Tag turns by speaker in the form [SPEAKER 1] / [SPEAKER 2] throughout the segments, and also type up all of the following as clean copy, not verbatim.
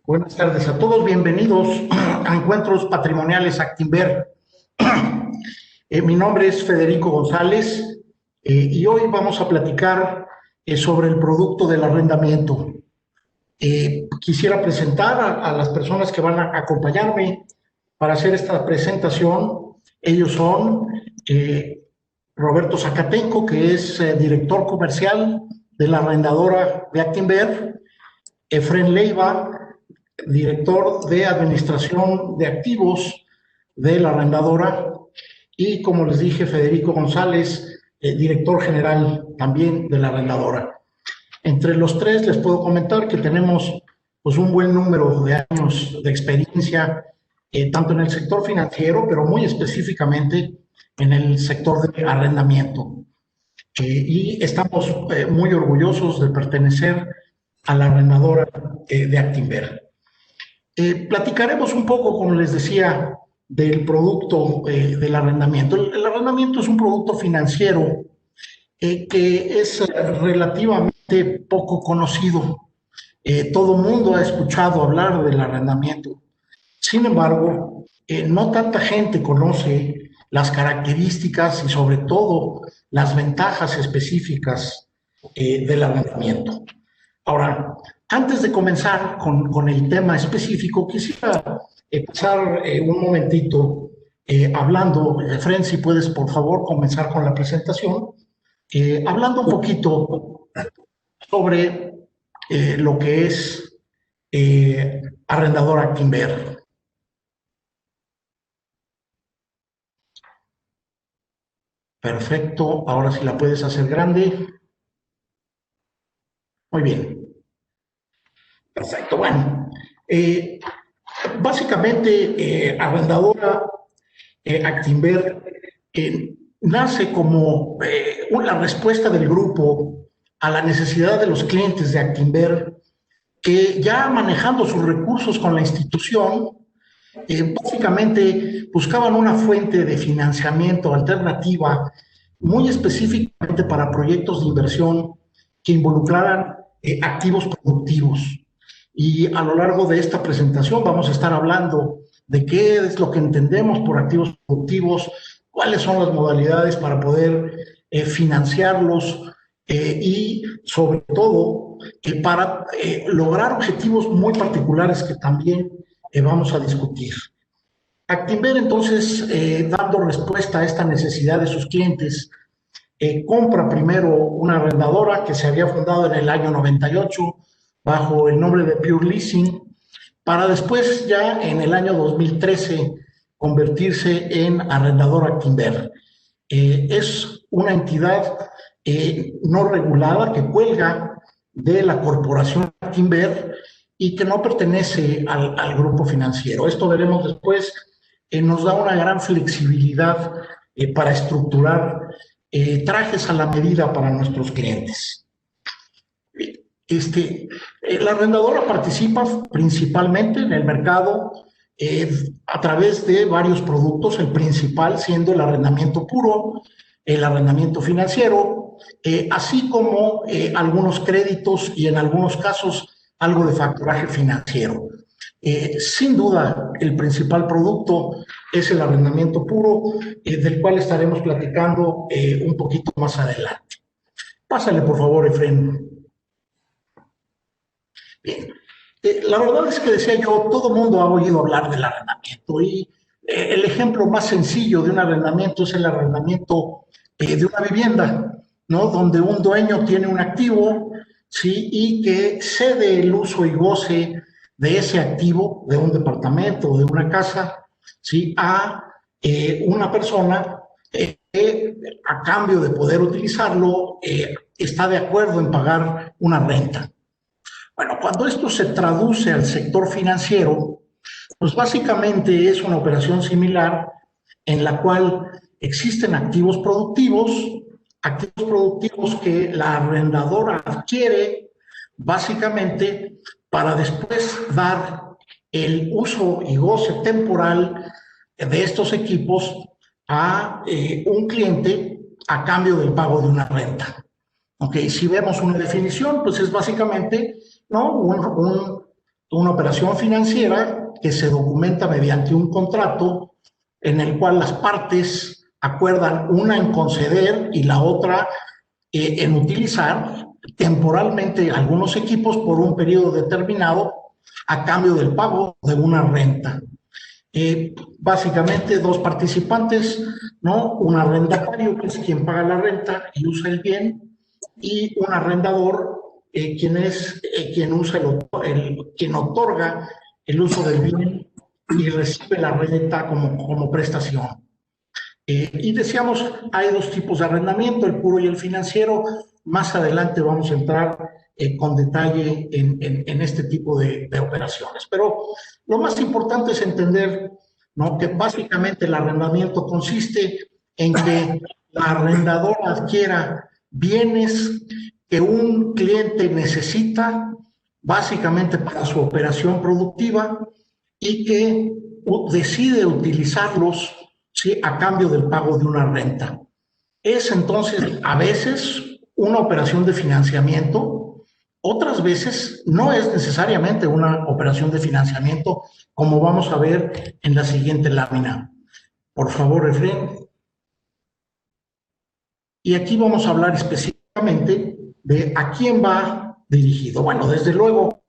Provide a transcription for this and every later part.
[SPEAKER 1] Buenas tardes a todos, bienvenidos a Encuentros Patrimoniales Actinver. Mi nombre es Federico González y hoy vamos a platicar sobre el producto del arrendamiento. Quisiera presentar a las personas que van a acompañarme para hacer esta presentación. Ellos son Roberto Zacatenco, que es director comercial de la arrendadora de Actinver, Efren Leiva, director de administración de activos de la arrendadora, y como les dije, Federico González, director general también de la arrendadora. Entre los tres les puedo comentar que tenemos pues un buen número de años de experiencia, tanto en el sector financiero, pero muy específicamente en el sector de arrendamiento. Y estamos muy orgullosos de pertenecer a la arrendadora de Actinver. Platicaremos un poco, como les decía, del producto del arrendamiento. El arrendamiento es un producto financiero que es relativamente poco conocido. Todo mundo ha escuchado hablar del arrendamiento. Sin embargo, no tanta gente conoce las características y sobre todo las ventajas específicas del arrendamiento. Ahora, antes de comenzar con el tema específico, quisiera pasar un momentito hablando, Fren, si puedes por favor comenzar con la presentación, hablando un poquito sobre lo que es arrendador Actinver. Perfecto, ahora sí la puedes hacer grande. Muy bien, perfecto. Bueno, básicamente arrendadora Actinver nace como una respuesta del grupo a la necesidad de los clientes de Actinver que ya manejando sus recursos con la institución, básicamente buscaban una fuente de financiamiento alternativa muy específicamente para proyectos de inversión que involucraran activos productivos. Y a lo largo de esta presentación vamos a estar hablando de qué es lo que entendemos por activos productivos, cuáles son las modalidades para poder financiarlos y sobre todo para lograr objetivos muy particulares que también vamos a discutir. Actinver entonces, dando respuesta a esta necesidad de sus clientes, compra primero una arrendadora que se había fundado en el año 98 bajo el nombre de Pure Leasing, para después ya en el año 2013 convertirse en arrendadora Actinver. Es una entidad no regulada que cuelga de la corporación Actinver y que no pertenece al grupo financiero. Esto veremos después, nos da una gran flexibilidad para estructurar trajes a la medida para nuestros clientes. La arrendadora participa principalmente en el mercado a través de varios productos, el principal siendo el arrendamiento puro, el arrendamiento financiero, así como algunos créditos y en algunos casos algo de facturaje financiero. Sin duda, el principal producto es el arrendamiento puro, del cual estaremos platicando un poquito más adelante. Pásale, por favor, Efren. Bien. La verdad es que decía yo, todo el mundo ha oído hablar del arrendamiento y el ejemplo más sencillo de un arrendamiento es el arrendamiento de una vivienda, ¿no? Donde un dueño tiene un activo, ¿sí? Y que cede el uso y goce de ese activo, de un departamento o de una casa, ¿sí? A una persona que a cambio de poder utilizarlo está de acuerdo en pagar una renta. Bueno, cuando esto se traduce al sector financiero, pues básicamente es una operación similar en la cual existen activos productivos que la arrendadora adquiere básicamente para después dar el uso y goce temporal de estos equipos a un cliente a cambio del pago de una renta. Ok, si vemos una definición, pues es básicamente, ¿no? una operación financiera que se documenta mediante un contrato en el cual las partes acuerdan, una en conceder y la otra en utilizar temporalmente algunos equipos por un periodo determinado a cambio del pago de una renta. Básicamente dos participantes, ¿no? Un arrendatario, que es quien paga la renta y usa el bien, y un arrendador, quien es quien usa quien otorga el uso del bien y recibe la renta como prestación. Y decíamos, hay dos tipos de arrendamiento, el puro y el financiero. Más adelante vamos a entrar con detalle en este tipo de operaciones. Pero lo más importante es entender, ¿no?, que básicamente el arrendamiento consiste en que la arrendadora adquiera bienes que un cliente necesita básicamente para su operación productiva y que decide utilizarlos, ¿sí?, a cambio del pago de una renta. Es entonces a veces una operación de financiamiento, otras veces no es necesariamente una operación de financiamiento, como vamos a ver en la siguiente lámina. Por favor, Efraín. Y aquí vamos a hablar específicamente de a quién va dirigido. Bueno, desde luego,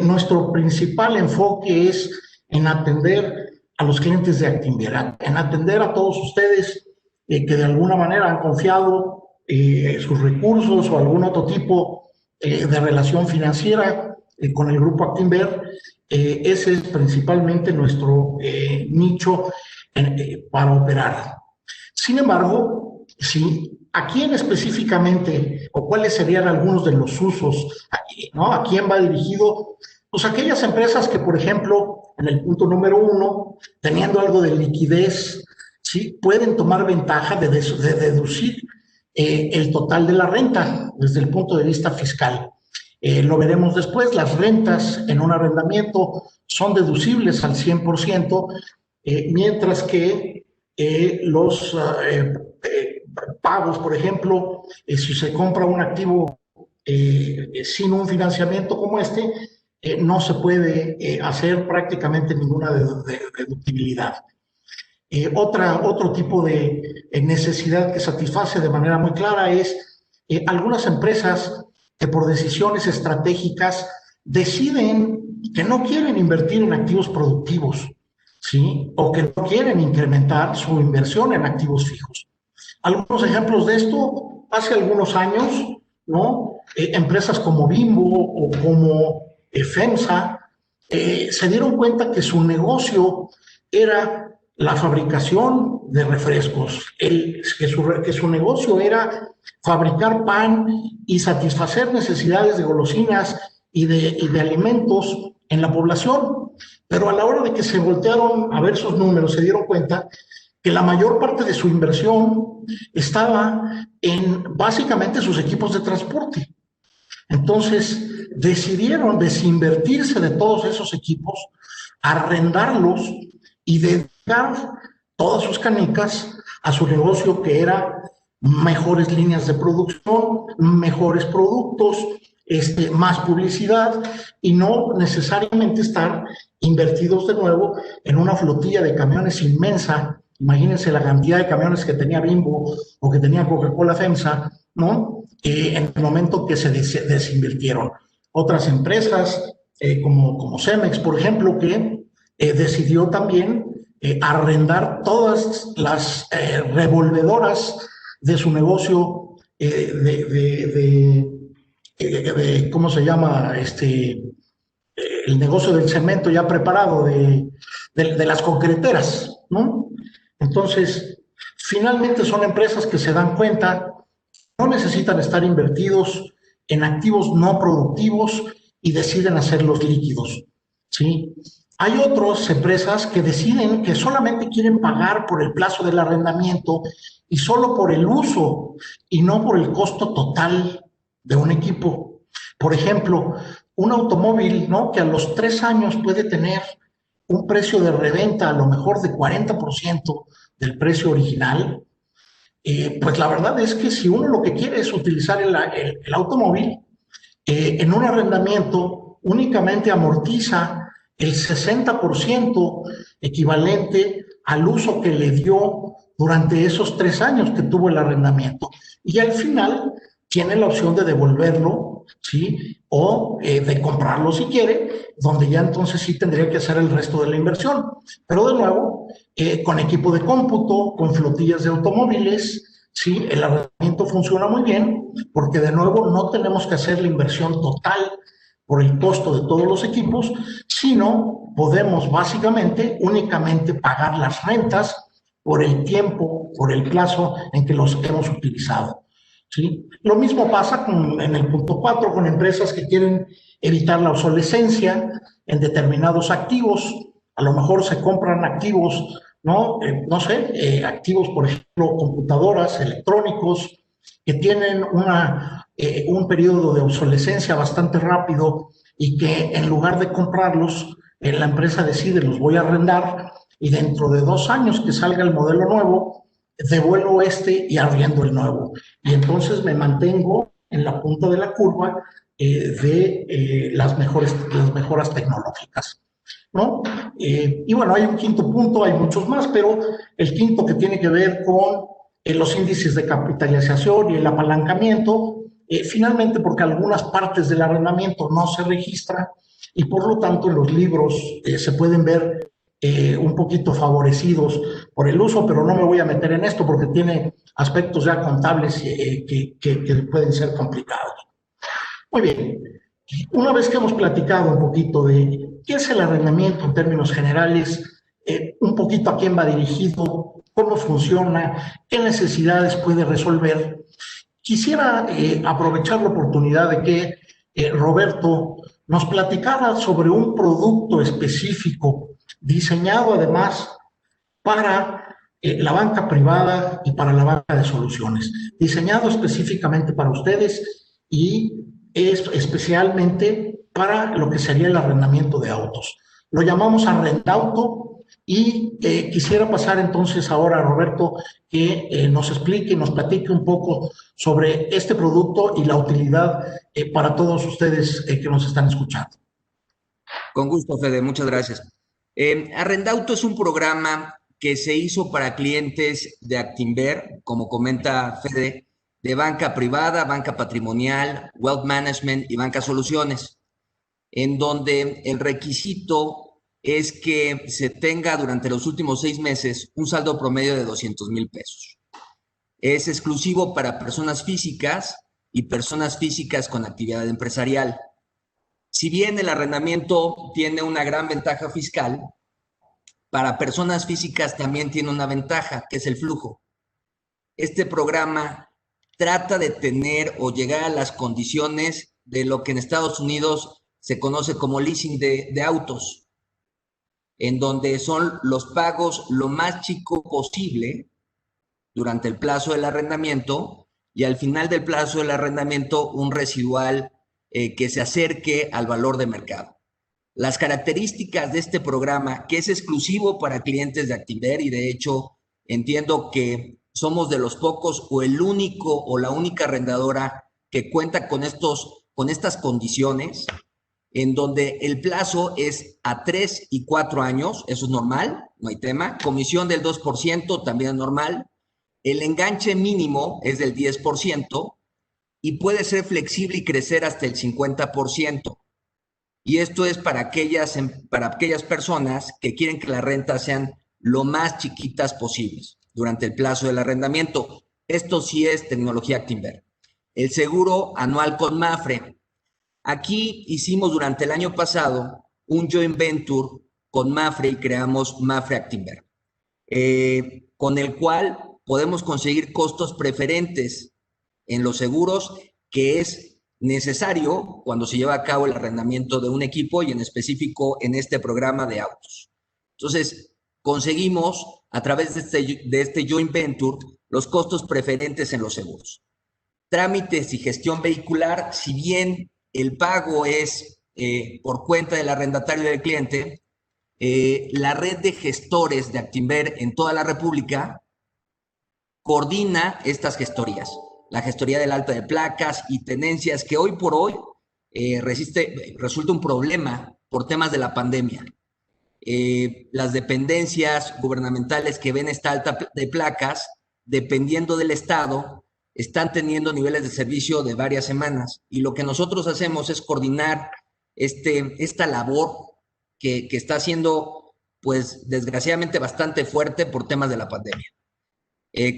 [SPEAKER 1] nuestro principal enfoque es en atender a los clientes de Actinver, en atender a todos ustedes que de alguna manera han confiado sus recursos o algún otro tipo de relación financiera con el grupo Actinver. Ese es principalmente nuestro nicho para operar. Sin embargo, si a quién específicamente o cuáles serían algunos de los usos, ¿no?, a quién va dirigido, pues aquellas empresas que, por ejemplo, en el punto número 1, teniendo algo de liquidez, ¿sí?, pueden tomar ventaja de deducir el total de la renta desde el punto de vista fiscal. Lo veremos después, las rentas en un arrendamiento son deducibles al 100%, mientras que los pagos, por ejemplo, si se compra un activo sin un financiamiento como este, no se puede hacer prácticamente ninguna deductibilidad. Otro tipo de necesidad que satisface de manera muy clara es algunas empresas que por decisiones estratégicas deciden que no quieren invertir en activos productivos, ¿sí?, o que no quieren incrementar su inversión en activos fijos. Algunos ejemplos de esto, hace algunos años, ¿no?, empresas como Bimbo o como FEMSA se dieron cuenta que su negocio era la fabricación de refrescos, que su negocio era fabricar pan y satisfacer necesidades de golosinas y de alimentos en la población. Pero a la hora de que se voltearon a ver sus números, se dieron cuenta que la mayor parte de su inversión estaba en básicamente sus equipos de transporte. Entonces decidieron desinvertirse de todos esos equipos, arrendarlos y dedicar todas sus canicas a su negocio, que era mejores líneas de producción, mejores productos, más publicidad, y no necesariamente estar invertidos de nuevo en una flotilla de camiones inmensa. Imagínense la cantidad de camiones que tenía Bimbo o que tenía Coca-Cola FEMSA, ¿no?, en el momento que se desinvirtieron. Otras empresas, como Cemex, por ejemplo, que decidió también arrendar todas las revolvedoras de su negocio ¿cómo se llama? El negocio del cemento ya preparado de las concreteras, ¿no? Entonces, finalmente son empresas que se dan cuenta, no necesitan estar invertidos en activos no productivos y deciden hacerlos líquidos, ¿sí? Hay otras empresas que deciden que solamente quieren pagar por el plazo del arrendamiento y solo por el uso y no por el costo total de un equipo. Por ejemplo, un automóvil, ¿no?, que a los 3 años puede tener un precio de reventa a lo mejor de 40% del precio original, pues la verdad es que si uno lo que quiere es utilizar el automóvil en un arrendamiento, únicamente amortiza el 60% equivalente al uso que le dio durante esos 3 años que tuvo el arrendamiento. Y al final tiene la opción de devolverlo, ¿sí? O de comprarlo si quiere, donde ya entonces sí tendría que hacer el resto de la inversión. Pero de nuevo, con equipo de cómputo, con flotillas de automóviles, ¿sí? El arrendamiento funciona muy bien porque de nuevo no tenemos que hacer la inversión total por el costo de todos los equipos, sino podemos básicamente únicamente pagar las rentas por el tiempo, por el plazo en que los hemos utilizado. ¿Sí? Lo mismo pasa en el punto 4 con empresas que quieren evitar la obsolescencia en determinados activos. A lo mejor se compran activos, ¿no? No sé, activos, por ejemplo, computadoras, electrónicos, que tienen un periodo de obsolescencia bastante rápido y que en lugar de comprarlos, la empresa decide, los voy a arrendar y dentro de 2 años que salga el modelo nuevo, devuelvo y arriendo el nuevo. Y entonces me mantengo en la punta de la curva de las mejoras tecnológicas, ¿no? Y bueno, hay un quinto punto, hay muchos más, pero el quinto que tiene que ver con los índices de capitalización y el apalancamiento, finalmente porque algunas partes del arrendamiento no se registran y por lo tanto en los libros se pueden ver un poquito favorecidos por el uso, pero no me voy a meter en esto porque tiene aspectos ya contables que pueden ser complicados. Muy bien, una vez que hemos platicado un poquito de qué es el arrendamiento en términos generales, un poquito a quién va dirigido, cómo funciona, qué necesidades puede resolver, quisiera aprovechar la oportunidad de que Roberto nos platicara sobre un producto específico diseñado además para la banca privada y para la banca de soluciones, diseñado específicamente para ustedes y es especialmente para lo que sería el arrendamiento de autos. Lo llamamos arrendauto y quisiera pasar entonces ahora a Roberto que nos explique, nos platique un poco sobre este producto y la utilidad para todos ustedes que nos están escuchando.
[SPEAKER 2] Con gusto, Fede, muchas gracias. Arrendauto es un programa que se hizo para clientes de Actinver, como comenta Fede, de banca privada, banca patrimonial, wealth management y banca soluciones, en donde el requisito es que se tenga durante los últimos 6 meses un saldo promedio de 200,000 pesos. Es exclusivo para personas físicas y personas físicas con actividad empresarial. Si bien el arrendamiento tiene una gran ventaja fiscal, para personas físicas también tiene una ventaja, que es el flujo. Este programa trata de tener o llegar a las condiciones de lo que en Estados Unidos se conoce como leasing de autos, en donde son los pagos lo más chico posible durante el plazo del arrendamiento y al final del plazo del arrendamiento un residual que se acerque al valor de mercado. Las características de este programa, que es exclusivo para clientes de Actinver, y de hecho entiendo que somos de los pocos o el único o la única arrendadora que cuenta con estas condiciones, en donde el plazo es a 3 y 4 años, eso es normal, no hay tema. Comisión del 2% también es normal. El enganche mínimo es del 10% y puede ser flexible y crecer hasta el 50%. Y esto es para aquellas personas que quieren que las rentas sean lo más chiquitas posibles durante el plazo del arrendamiento. Esto sí es tecnología Actinver. El seguro anual con Mapfre. Aquí hicimos durante el año pasado un joint venture con Mapfre y creamos Mapfre Actinver, con el cual podemos conseguir costos preferentes en los seguros, que es necesario cuando se lleva a cabo el arrendamiento de un equipo y en específico en este programa de autos. Entonces, conseguimos a través de este joint venture los costos preferentes en los seguros. Trámites y gestión vehicular, si bien el pago es por cuenta del arrendatario y del cliente, la red de gestores de Actinver en toda la República coordina estas gestorías. La gestoría del alta de placas y tenencias, que hoy por hoy resulta un problema por temas de la pandemia. Las dependencias gubernamentales que ven esta alta de placas, dependiendo del estado, están teniendo niveles de servicio de varias semanas. Y lo que nosotros hacemos es coordinar esta labor que está siendo, pues, desgraciadamente bastante fuerte por temas de la pandemia.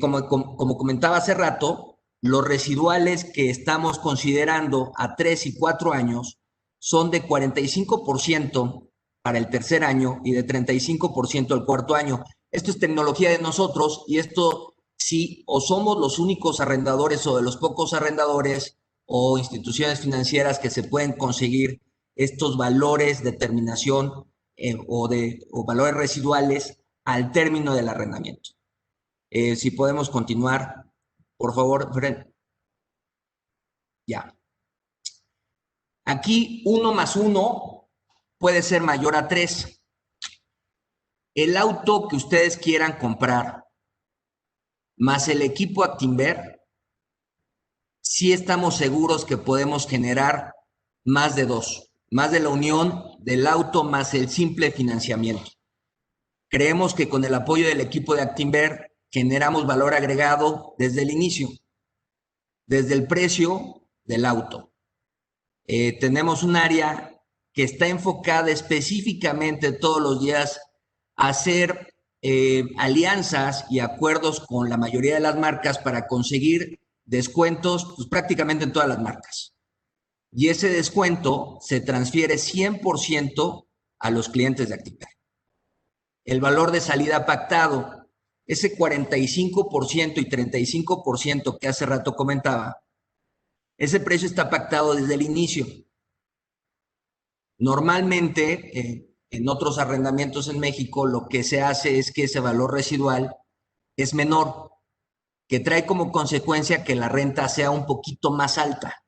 [SPEAKER 2] Como comentaba hace rato, los residuales que estamos considerando a 3 y 4 años son de 45% para el tercer año y de 35% el cuarto año. Esto es tecnología de nosotros y esto sí, o somos los únicos arrendadores o de los pocos arrendadores o instituciones financieras que se pueden conseguir estos valores de terminación o valores residuales al término del arrendamiento. Si podemos continuar, por favor, Fred. Ya. Aquí 1 más 1 puede ser mayor a 3. El auto que ustedes quieran comprar, más el equipo Actinver, sí estamos seguros que podemos generar más de 2, más de la unión del auto más el simple financiamiento. Creemos que con el apoyo del equipo de Actinver generamos valor agregado desde el inicio, desde el precio del auto. Tenemos un área que está enfocada específicamente todos los días a hacer alianzas y acuerdos con la mayoría de las marcas para conseguir descuentos, pues, prácticamente en todas las marcas. Y ese descuento se transfiere 100% a los clientes de Actinver. El valor de salida pactado, ese 45% y 35% que hace rato comentaba, ese precio está pactado desde el inicio. Normalmente, en otros arrendamientos en México, lo que se hace es que ese valor residual es menor, que trae como consecuencia que la renta sea un poquito más alta.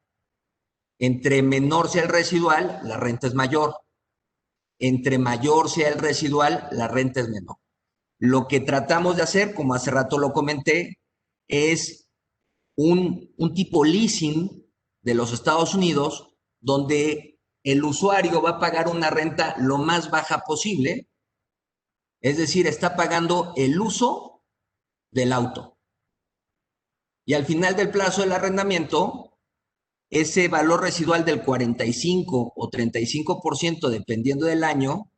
[SPEAKER 2] Entre menor sea el residual, la renta es mayor. Entre mayor sea el residual, la renta es menor. Lo que tratamos de hacer, como hace rato lo comenté, es un tipo leasing de los Estados Unidos, donde el usuario va a pagar una renta lo más baja posible, es decir, está pagando el uso del auto. Y al final del plazo del arrendamiento, ese valor residual del 45 o 35%, dependiendo del año,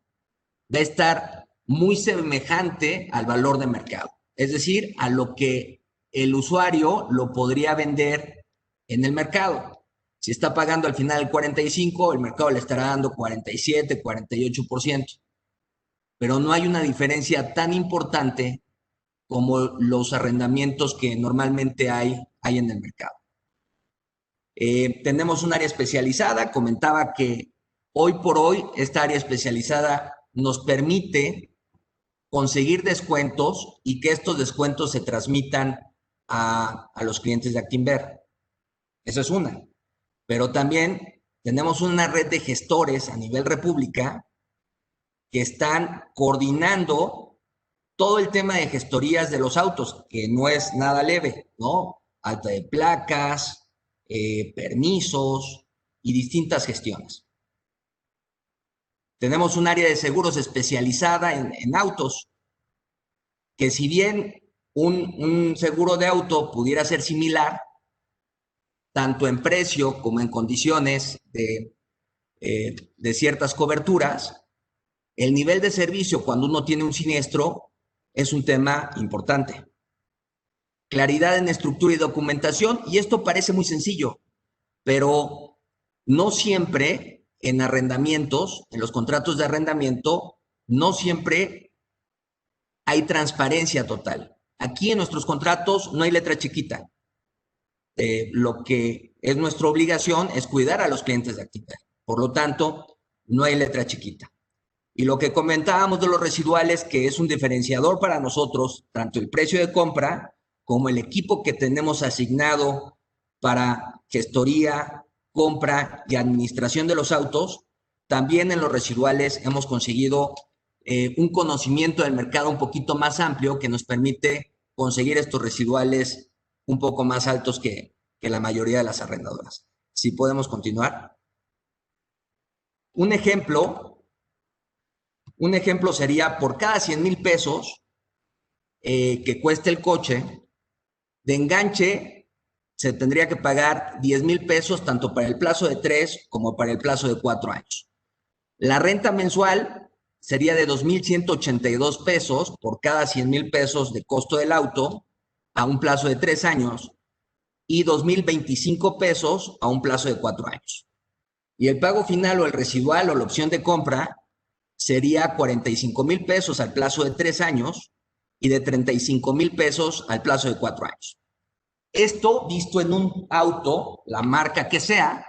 [SPEAKER 2] va a estar muy semejante al valor de mercado, es decir, a lo que el usuario lo podría vender en el mercado. Si está pagando al final el 45, el mercado le estará dando 47, 48%. Pero no hay una diferencia tan importante como los arrendamientos que normalmente hay en el mercado. Tenemos un área especializada. Comentaba que hoy por hoy esta área especializada nos permite conseguir descuentos y que estos descuentos se transmitan a los clientes de Actinver. Eso es una. Pero también tenemos una red de gestores a nivel república que están coordinando todo el tema de gestorías de los autos, que no es nada leve, ¿no? Alta de placas, permisos y distintas gestiones. Tenemos un área de seguros especializada en autos, que si bien un seguro de auto pudiera ser similar, tanto en precio como en condiciones de ciertas coberturas, el nivel de servicio cuando uno tiene un siniestro es un tema importante. Claridad en estructura y documentación, y esto parece muy sencillo, pero no siempre en arrendamientos, en los contratos de arrendamiento, no siempre hay transparencia total. Aquí en nuestros contratos no hay letra chiquita. Lo que es nuestra obligación es cuidar a los clientes de Actinver. Por lo tanto, no hay letra chiquita. Y lo que comentábamos de los residuales, que es un diferenciador para nosotros, tanto el precio de compra como el equipo que tenemos asignado para gestoría, compra y administración de los autos, también en los residuales hemos conseguido un conocimiento del mercado un poquito más amplio que nos permite conseguir estos residuales un poco más altos que la mayoría de las arrendadoras. Si podemos continuar. Un ejemplo sería por cada 100,000 pesos que cueste el coche, de enganche se tendría que pagar 10,000 pesos tanto para el plazo de 3 como para el plazo de 4 años. La renta mensual sería de 2,182 pesos por cada 100,000 pesos de costo del auto a un plazo de 3 años y 2,025 pesos a un plazo de 4 años. Y el pago final o el residual o la opción de compra sería 45,000 pesos al plazo de 3 años y de 35,000 pesos al plazo de 4 años. Esto visto en un auto, la marca que sea,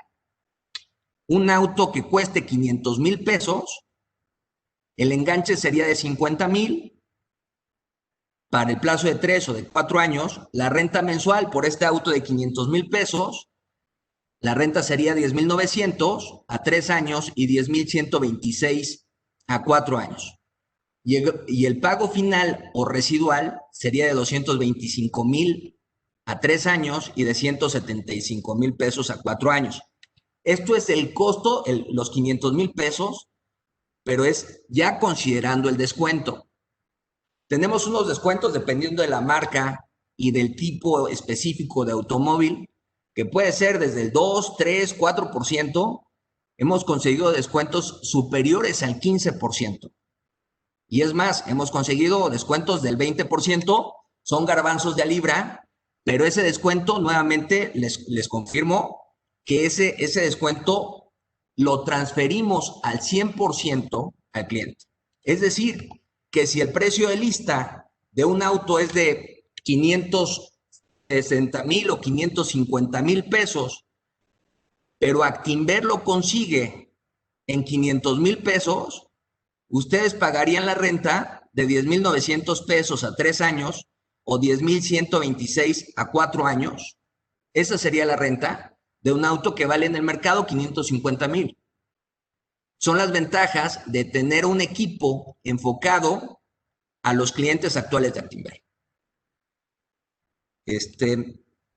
[SPEAKER 2] un auto que cueste 500,000 pesos, el enganche sería de 50,000 para el plazo de 3 o de 4 años. La renta mensual por este auto de 500,000 pesos, la renta sería 10,900 a 3 años y 10,126 a 4 años. Y el pago final o residual sería de 225,000 a 3 años y de 175,000 pesos a 4 años. Esto es el costo, los 500,000 pesos, pero es ya considerando el descuento. Tenemos unos descuentos dependiendo de la marca y del tipo específico de automóvil, que puede ser desde el 2, 3, 4%. Hemos conseguido descuentos superiores al 15%. Y es más, hemos conseguido descuentos del 20%, son garbanzos de a libra, pero ese descuento, nuevamente, les confirmo que ese descuento lo transferimos al 100% al cliente. Es decir, que si el precio de lista de un auto es de 560,000 o 550,000 pesos, pero Actinver lo consigue en 500,000 pesos, ustedes pagarían la renta de 10,900 pesos a 3 años o 10,126 a 4 años. Esa sería la renta de un auto que vale en el mercado 550,000. Son las ventajas de tener un equipo enfocado a los clientes actuales de Actinver.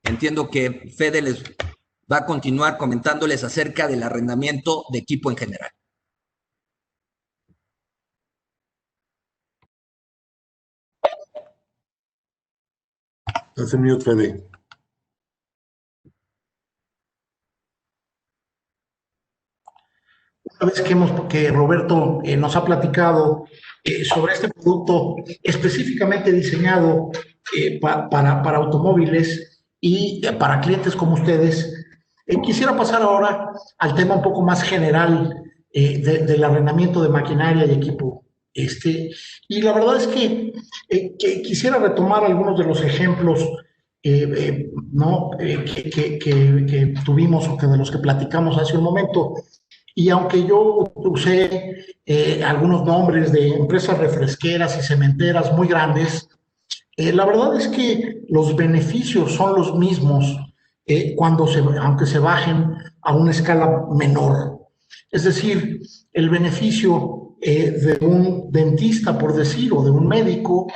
[SPEAKER 2] Entiendo que Fede les va a continuar comentándoles acerca del arrendamiento de equipo en general.
[SPEAKER 3] Estás en mute, Fede.
[SPEAKER 1] Una vez que Roberto nos ha platicado sobre este producto específicamente diseñado para automóviles y para clientes como ustedes, quisiera pasar ahora al tema un poco más general del arrendamiento de maquinaria y equipo. Y la verdad es que quisiera retomar algunos de los ejemplos ¿no? que tuvimos o que de los que platicamos hace un momento. Y aunque yo usé algunos nombres de empresas refresqueras y cementeras muy grandes, la verdad es que los beneficios son los mismos aunque se bajen a una escala menor. Es decir, el beneficio de un dentista, por decir, o de un médico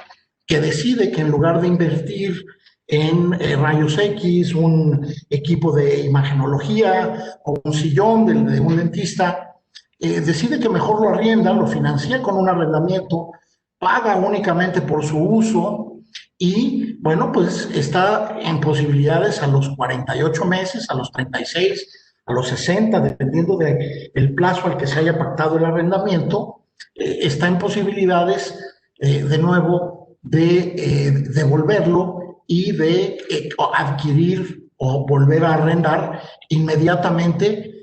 [SPEAKER 1] que decide que en lugar de invertir en rayos X, un equipo de imagenología o un sillón de un dentista, decide que mejor lo arrienda, lo financia con un arrendamiento, paga únicamente por su uso y, bueno, pues está en posibilidades a los 48 meses, a los 36, a los 60, dependiendo del plazo al que se haya pactado el arrendamiento, está en posibilidades, de nuevo, de devolverlo y de adquirir o volver a arrendar inmediatamente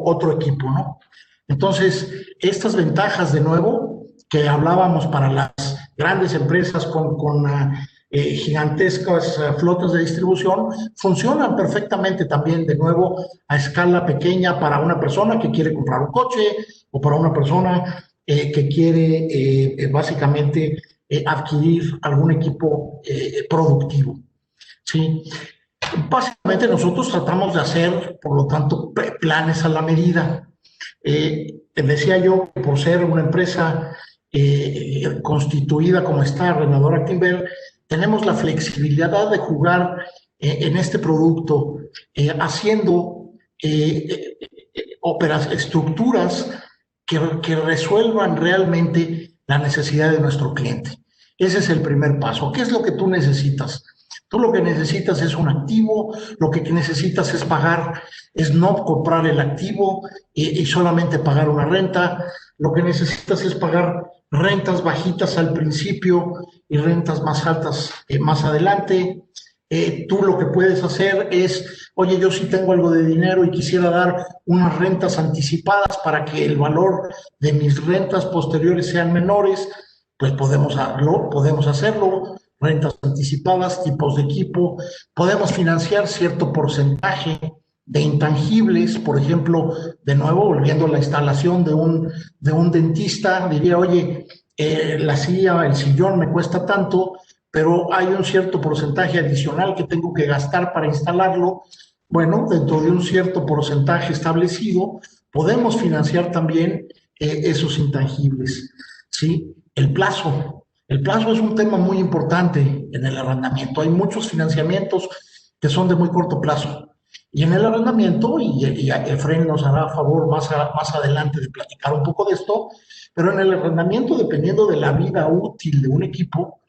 [SPEAKER 1] otro equipo, ¿no? Entonces, estas ventajas, de nuevo, que hablábamos para las grandes empresas con gigantescas flotas de distribución, funcionan perfectamente también, de nuevo, a escala pequeña para una persona que quiere comprar un coche o para una persona que quiere básicamente adquirir algún equipo productivo. ¿Sí? Básicamente nosotros tratamos de hacer, por lo tanto, planes a la medida. Decía yo que por ser una empresa constituida como está Arrendador Actinver, tenemos la flexibilidad de jugar en este producto, haciendo estructuras que resuelvan realmente la necesidad de nuestro cliente. Ese es el primer paso. ¿Qué es lo que tú necesitas? Tú lo que necesitas es un activo, lo que necesitas es pagar, es no comprar el activo y solamente pagar una renta. Lo que necesitas es pagar rentas bajitas al principio y rentas más altas más adelante. Tú lo que puedes hacer es, oye, yo sí tengo algo de dinero y quisiera dar unas rentas anticipadas para que el valor de mis rentas posteriores sean menores, pues podemos hacerlo, rentas anticipadas, tipos de equipo, podemos financiar cierto porcentaje de intangibles, por ejemplo, de nuevo, volviendo a la instalación de un dentista, diría, oye, la silla, el sillón me cuesta tanto, pero hay un cierto porcentaje adicional que tengo que gastar para instalarlo. Bueno, dentro de un cierto porcentaje establecido, podemos financiar también esos intangibles, ¿sí? El plazo. El plazo es un tema muy importante en el arrendamiento. Hay muchos financiamientos que son de muy corto plazo. Y en el arrendamiento, y Efraín nos hará favor más adelante de platicar un poco de esto, pero en el arrendamiento, dependiendo de la vida útil de un equipo,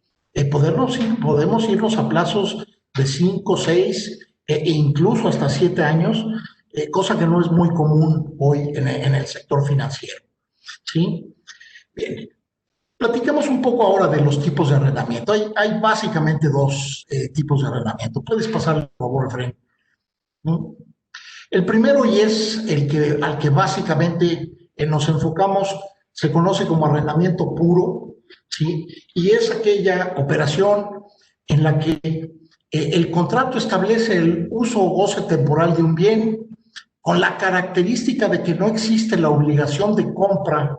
[SPEAKER 1] podemos irnos a plazos de 5, 6 e incluso hasta 7 años, cosa que no es muy común hoy en el sector financiero. ¿Sí? Bien. Platiquemos un poco ahora de los tipos de arrendamiento. Hay básicamente dos tipos de arrendamiento. Puedes pasar, por favor, Efraín. ¿No? El primero, y es al que básicamente nos enfocamos, se conoce como arrendamiento puro, ¿sí? Y es aquella operación en la que el contrato establece el uso o goce temporal de un bien con la característica de que no existe la obligación de compra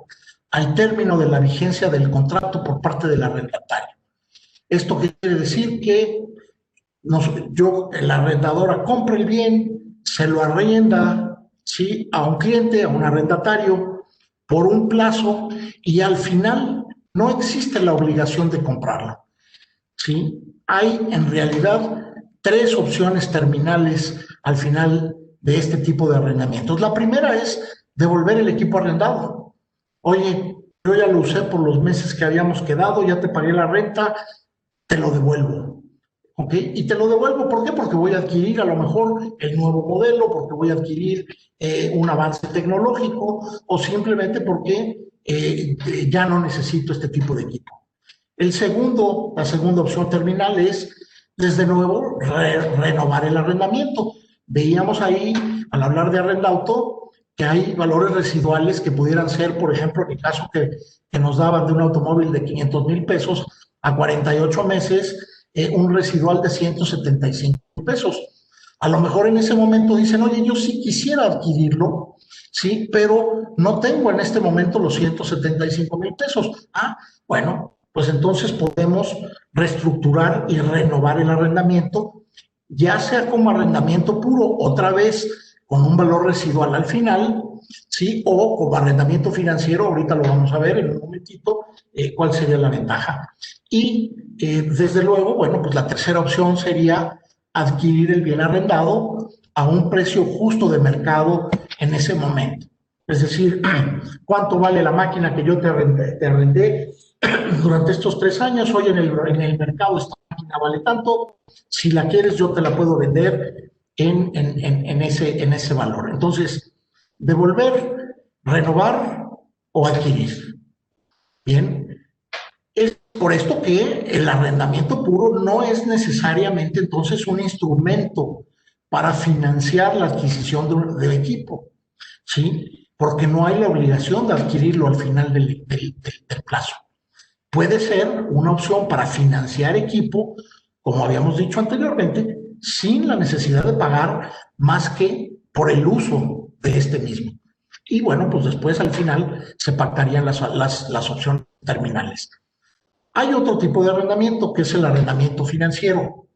[SPEAKER 1] al término de la vigencia del contrato por parte del arrendatario. ¿Esto qué quiere decir? Que la arrendadora compra el bien, se lo arrienda, ¿sí?, a un cliente, a un arrendatario, por un plazo, y al final no existe la obligación de comprarlo, ¿sí? Hay en realidad 3 opciones terminales al final de este tipo de arrendamientos. La primera es devolver el equipo arrendado. Oye, yo ya lo usé por los meses que habíamos quedado, ya te pagué la renta, te lo devuelvo. ¿Ok? Y te lo devuelvo, ¿por qué? Porque voy a adquirir a lo mejor el nuevo modelo, porque voy a adquirir un avance tecnológico, o simplemente porque ya no necesito este tipo de equipo. La segunda opción terminal es, desde nuevo, renovar el arrendamiento. Veíamos ahí, al hablar de arrendauto, que hay valores residuales que pudieran ser, por ejemplo, en el caso que nos daban de un automóvil de 500,000 pesos a 48 meses, un residual de 175 pesos. A lo mejor en ese momento dicen, oye, yo sí quisiera adquirirlo, sí, pero no tengo en este momento los 175,000 pesos. Bueno, pues entonces podemos reestructurar y renovar el arrendamiento, ya sea como arrendamiento puro, otra vez con un valor residual al final, ¿sí? O como arrendamiento financiero, ahorita lo vamos a ver en un momentito, cuál sería la ventaja. Y desde luego, bueno, pues la tercera opción sería adquirir el bien arrendado a un precio justo de mercado en ese momento. Es decir, ¿cuánto vale la máquina que yo te arrendé durante estos 3 años? Hoy en el mercado esta máquina vale tanto, si la quieres yo te la puedo vender en ese valor. Entonces, devolver, renovar o adquirir. Bien. Es por esto que el arrendamiento puro no es necesariamente entonces un instrumento para financiar la adquisición del equipo, ¿sí? Porque no hay la obligación de adquirirlo al final del plazo. Puede ser una opción para financiar equipo, como habíamos dicho anteriormente, sin la necesidad de pagar más que por el uso de este mismo. Y bueno, pues después al final se pactarían las opciones terminales. Hay otro tipo de arrendamiento que es el arrendamiento financiero.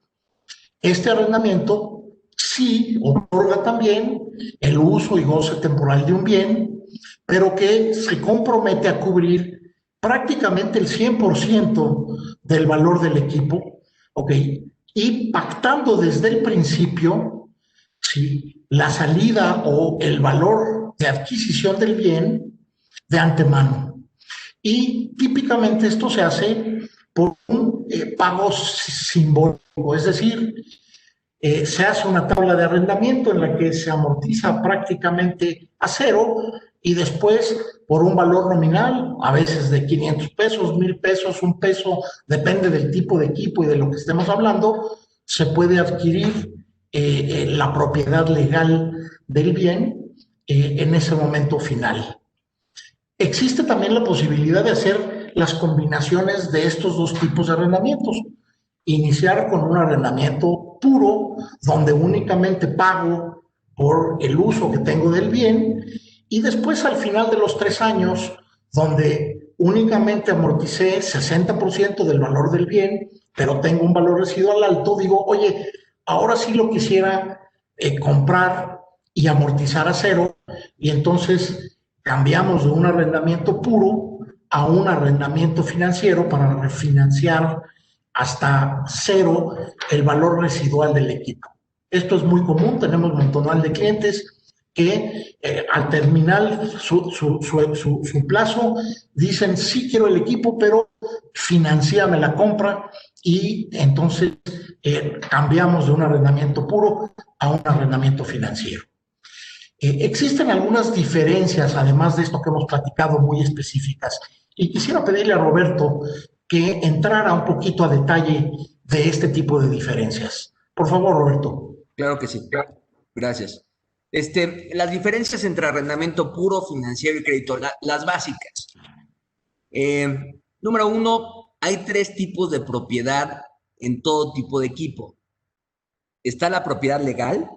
[SPEAKER 1] Este arrendamiento sí otorga también el uso y goce temporal de un bien, pero que se compromete a cubrir prácticamente el 100% del valor del equipo, ¿ok? Y pactando desde el principio, ¿sí?, la salida o el valor de adquisición del bien de antemano. Y típicamente esto se hace por un pago simbólico, es decir, se hace una tabla de arrendamiento en la que se amortiza prácticamente a cero y después por un valor nominal, a veces de 500 pesos, 1000 pesos, un peso, depende del tipo de equipo y de lo que estemos hablando, se puede adquirir la propiedad legal del bien en ese momento final. Existe también la posibilidad de hacer las combinaciones de estos dos tipos de arrendamientos. Iniciar con un arrendamiento puro, donde únicamente pago por el uso que tengo del bien, y después al final de los 3 años, donde únicamente amorticé 60% del valor del bien, pero tengo un valor residual alto, digo, oye, ahora sí lo quisiera comprar y amortizar a cero, y entonces cambiamos de un arrendamiento puro a un arrendamiento financiero para refinanciar hasta cero el valor residual del equipo. Esto es muy común, tenemos un montón de clientes que al terminar su plazo dicen sí quiero el equipo, pero financiame la compra y entonces cambiamos de un arrendamiento puro a un arrendamiento financiero. Existen algunas diferencias, además de esto que hemos platicado, muy específicas. Y quisiera pedirle a Roberto que entrara un poquito a detalle de este tipo de diferencias. Por favor, Roberto.
[SPEAKER 2] Claro que sí. Gracias. Las diferencias entre arrendamiento puro, financiero y crédito, las básicas. Número uno, hay 3 tipos de propiedad en todo tipo de equipo. Está la propiedad legal,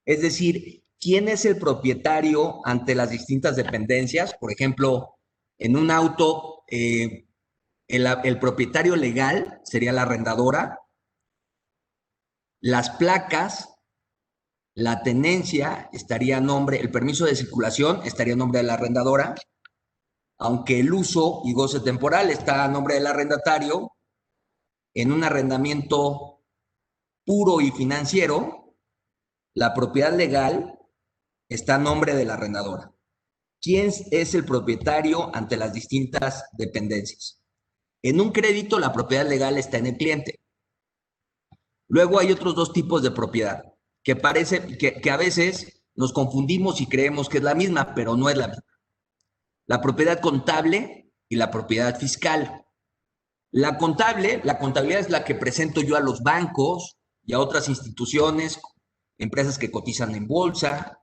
[SPEAKER 2] es decir, quién es el propietario ante las distintas dependencias. Por ejemplo, en un auto, el propietario legal sería la arrendadora. Las placas, la tenencia estaría a nombre, el permiso de circulación estaría a nombre de la arrendadora, aunque el uso y goce temporal está a nombre del arrendatario. En un arrendamiento puro y financiero, la propiedad legal está a nombre de la arrendadora. ¿Quién es el propietario ante las distintas dependencias? En un crédito, la propiedad legal está en el cliente. Luego hay otros 2 tipos de propiedad que parece que a veces nos confundimos y creemos que es la misma, pero no es la misma. La propiedad contable y la propiedad fiscal. La contabilidad es la que presento yo a los bancos y a otras instituciones, empresas que cotizan en bolsa.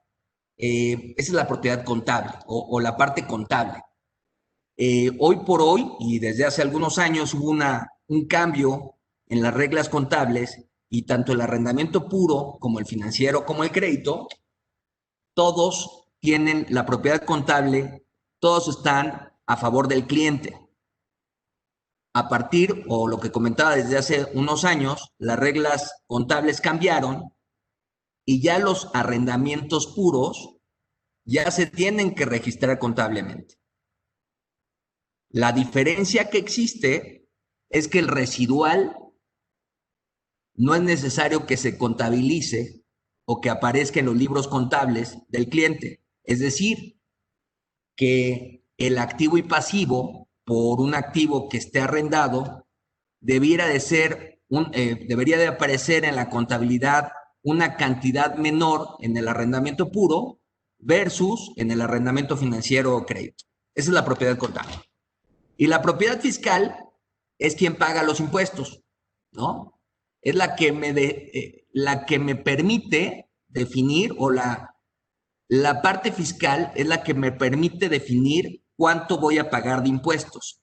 [SPEAKER 2] Esa es la propiedad contable o la parte contable. Hoy por hoy, y desde hace algunos años, hubo un cambio en las reglas contables y tanto el arrendamiento puro como el financiero como el crédito, todos tienen la propiedad contable, todos están a favor del cliente. A partir, o lo que comentaba desde hace unos años, las reglas contables cambiaron y ya los arrendamientos puros ya se tienen que registrar contablemente. La diferencia que existe es que el residual no es necesario que se contabilice o que aparezca en los libros contables del cliente. Es decir, que el activo y pasivo por un activo que esté arrendado debería de aparecer en la contabilidad una cantidad menor en el arrendamiento puro versus en el arrendamiento financiero o crédito. Esa es la propiedad contable. Y la propiedad fiscal es quien paga los impuestos, ¿no? Es la que me permite definir, o la parte fiscal es la que me permite definir cuánto voy a pagar de impuestos.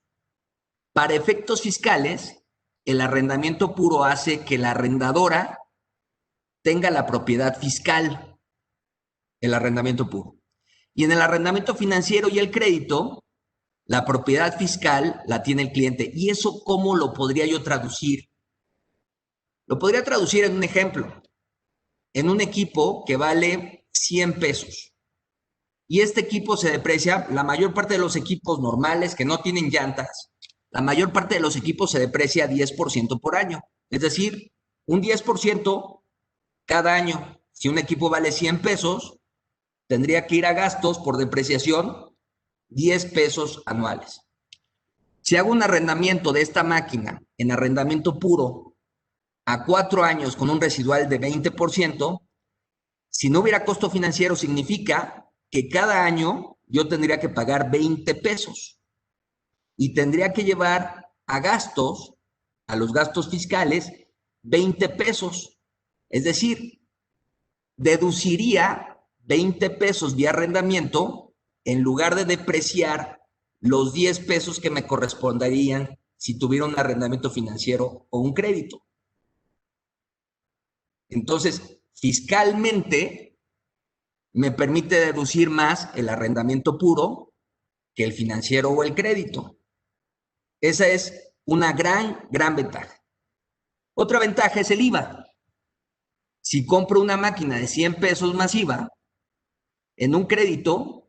[SPEAKER 2] Para efectos fiscales, el arrendamiento puro hace que la arrendadora tenga la propiedad fiscal, el arrendamiento puro. Y en el arrendamiento financiero y el crédito, la propiedad fiscal la tiene el cliente. ¿Y eso cómo lo podría yo traducir? Lo podría traducir en un ejemplo. En un equipo que vale 100 pesos. Y este equipo se deprecia, la mayor parte de los equipos normales que no tienen llantas, la mayor parte de los equipos se deprecia 10% por año. Es decir, un 10% cada año. Si un equipo vale 100 pesos, tendría que ir a gastos por depreciación 10 pesos anuales. Si hago un arrendamiento de esta máquina en arrendamiento puro a 4 años con un residual de 20%, si no hubiera costo financiero, significa que cada año yo tendría que pagar 20 pesos y tendría que llevar a gastos, a los gastos fiscales, 20 pesos. Es decir, deduciría 20 pesos de arrendamiento en lugar de depreciar los 10 pesos que me corresponderían si tuviera un arrendamiento financiero o un crédito. Entonces, fiscalmente, me permite deducir más el arrendamiento puro que el financiero o el crédito. Esa es una gran ventaja. Otra ventaja es el IVA. Si compro una máquina de 100 pesos más IVA, en un crédito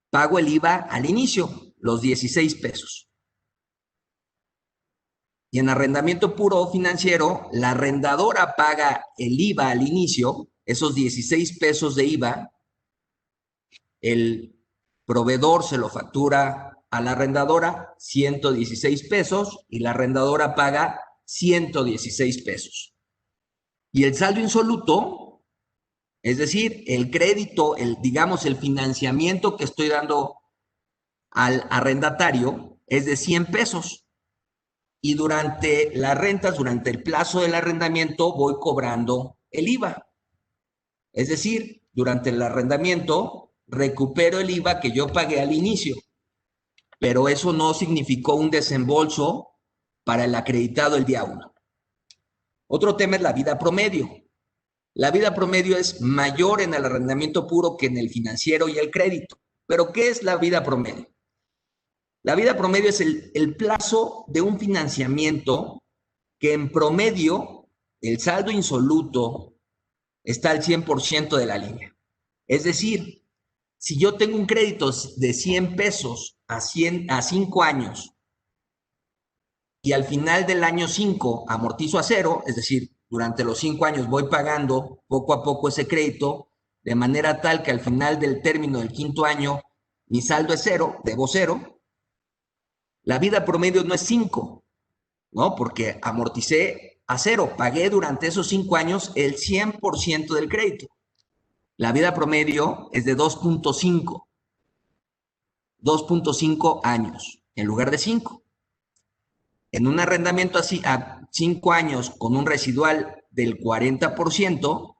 [SPEAKER 2] pago el IVA al inicio, los 16 pesos. Y en arrendamiento puro o financiero, la arrendadora paga el IVA al inicio, esos 16 pesos de IVA, el proveedor se lo factura a la arrendadora 116 pesos y la arrendadora paga 116 pesos. Y el saldo insoluto, es decir, el crédito, digamos, el financiamiento que estoy dando al arrendatario es de 100 pesos. Y durante las rentas, durante el plazo del arrendamiento, voy cobrando el IVA. Es decir, durante el arrendamiento recupero el IVA que yo pagué al inicio, pero eso no significó un desembolso para el acreditado el día 1. Otro tema es la vida promedio. La vida promedio es mayor en el arrendamiento puro que en el financiero y el crédito. ¿Pero qué es la vida promedio? La vida promedio es el plazo de un financiamiento que en promedio el saldo insoluto está al 100% de la línea. Es decir, si yo tengo un crédito de 100 pesos a 5 años y al final del año 5 amortizo a 0, es decir, durante los 5 años voy pagando poco a poco ese crédito de manera tal que al final del término del 5º año mi saldo es 0, debo 0. La vida promedio no es 5, ¿no? Porque amorticé a 0, pagué durante esos 5 años el 100% del crédito. La vida promedio es de 2.5 años en lugar de 5. En un arrendamiento así a 5 años con un residual del 40%,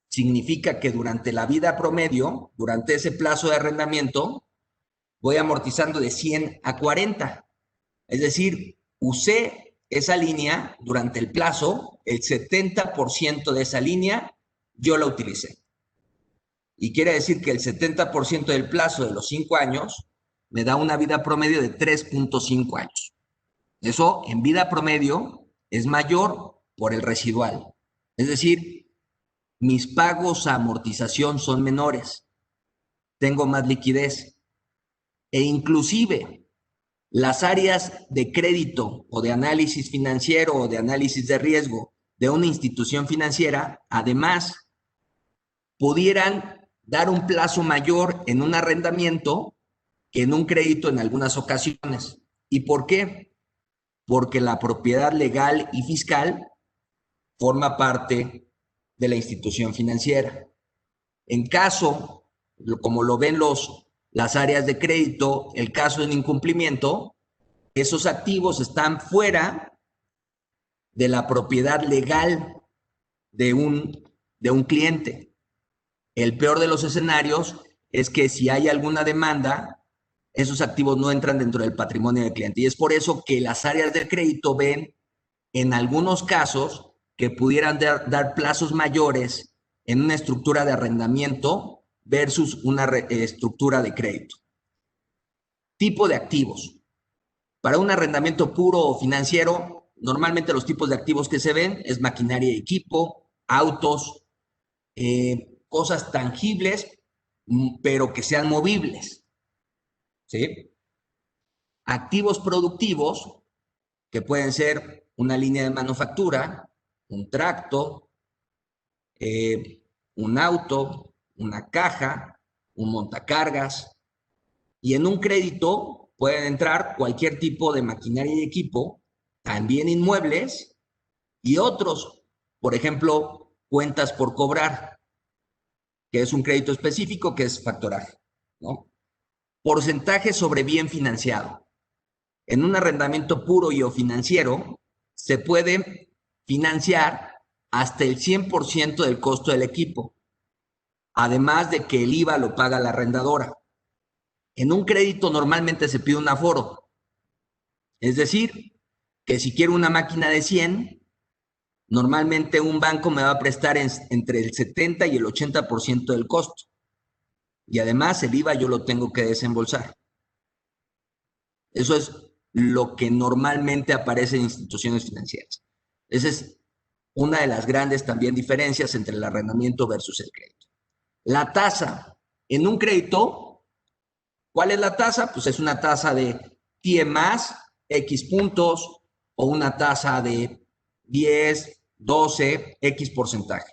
[SPEAKER 2] significa que durante la vida promedio, durante ese plazo de arrendamiento, voy amortizando de 100 a 40. Es decir, usé esa línea durante el plazo, el 70% de esa línea yo la utilicé. Y quiere decir que el 70% del plazo de los 5 años me da una vida promedio de 3.5 años. Eso en vida promedio es mayor por el residual. Es decir, mis pagos a amortización son menores, tengo más liquidez e inclusive las áreas de crédito o de análisis financiero o de análisis de riesgo de una institución financiera, además, pudieran dar un plazo mayor en un arrendamiento que en un crédito en algunas ocasiones. ¿Y por qué? Porque la propiedad legal y fiscal forma parte de la institución financiera. En caso, como lo ven las áreas de crédito, el caso de un incumplimiento, esos activos están fuera de la propiedad legal de un cliente. El peor de los escenarios es que si hay alguna demanda, esos activos no entran dentro del patrimonio del cliente. Y es por eso que las áreas de crédito ven en algunos casos que pudieran dar plazos mayores en una estructura de arrendamiento versus una estructura de crédito. Tipo de activos. Para un arrendamiento puro o financiero, normalmente los tipos de activos que se ven es maquinaria y equipo, autos, cosas tangibles, pero que sean movibles. ¿Sí? Activos productivos, que pueden ser una línea de manufactura, un tracto, un auto, una caja, un montacargas, y en un crédito pueden entrar cualquier tipo de maquinaria y equipo, también inmuebles y otros, por ejemplo, cuentas por cobrar, que es un crédito específico que es factoraje, ¿no? Porcentaje sobre bien financiado. En un arrendamiento puro y o financiero se puede financiar hasta el 100% del costo del equipo, además de que el IVA lo paga la arrendadora. En un crédito normalmente se pide un aforo, es decir, que si quiero una máquina de 100, normalmente un banco me va a prestar entre el 70 y el 80% del costo. Y además el IVA yo lo tengo que desembolsar. Eso es lo que normalmente aparece en instituciones financieras. Esa es una de las grandes también diferencias entre el arrendamiento versus el crédito. La tasa en un crédito, ¿cuál es la tasa? Pues es una tasa de TIE más X puntos o una tasa de 10, 12, X porcentaje.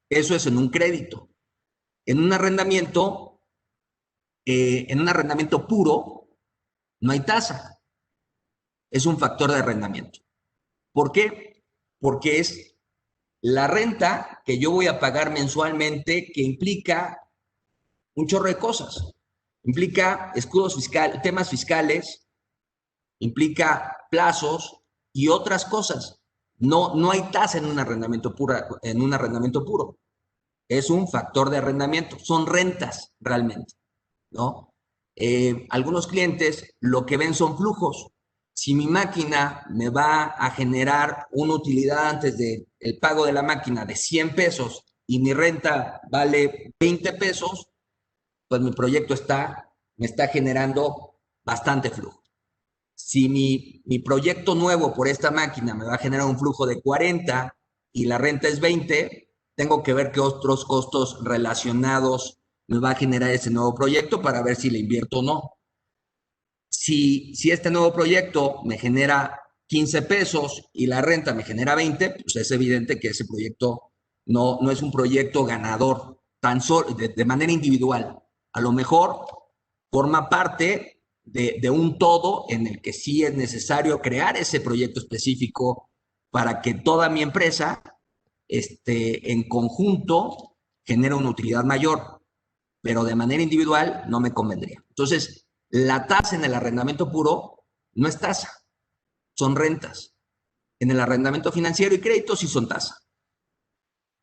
[SPEAKER 2] Eso es en un crédito. En un arrendamiento puro, no hay tasa. Es un factor de arrendamiento. ¿Por qué? Porque es la renta que yo voy a pagar mensualmente, que implica un chorro de cosas. Implica escudos fiscales, temas fiscales, implica plazos y otras cosas. No hay tasa en un arrendamiento puro. Es un factor de arrendamiento. Son rentas realmente, ¿no? Algunos clientes lo que ven son flujos. Si mi máquina me va a generar una utilidad antes del pago de la máquina de 100 pesos y mi renta vale 20 pesos, pues mi proyecto me está generando bastante flujo. Si mi proyecto nuevo por esta máquina me va a generar un flujo de 40 y la renta es 20, tengo que ver qué otros costos relacionados me va a generar ese nuevo proyecto para ver si le invierto o no. Si este nuevo proyecto me genera 15 pesos y la renta me genera 20, pues es evidente que ese proyecto no es un proyecto ganador tan solo de manera individual. A lo mejor forma parte de un todo en el que sí es necesario crear ese proyecto específico para que toda mi empresa en conjunto genere una utilidad mayor, pero de manera individual no me convendría. Entonces, la tasa en el arrendamiento puro no es tasa, son rentas. En el arrendamiento financiero y crédito sí son tasa.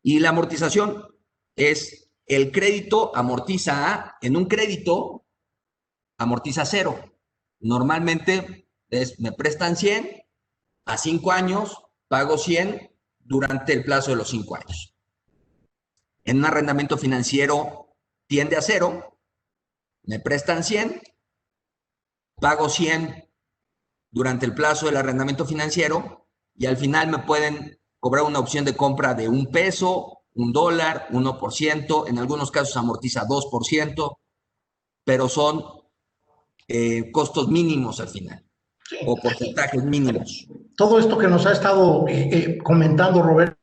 [SPEAKER 2] Y la amortización es el crédito amortiza en un crédito amortiza 0. Normalmente me prestan 100 a 5 años, pago 100 durante el plazo de los 5 años. En un arrendamiento financiero tiende a 0, me prestan 100, pago 100 durante el plazo del arrendamiento financiero y al final me pueden cobrar una opción de compra de $1, $1, 1%, en algunos casos amortiza 2%, pero son costos mínimos al final, o porcentajes mínimos.
[SPEAKER 1] Todo esto que nos ha estado comentando Roberto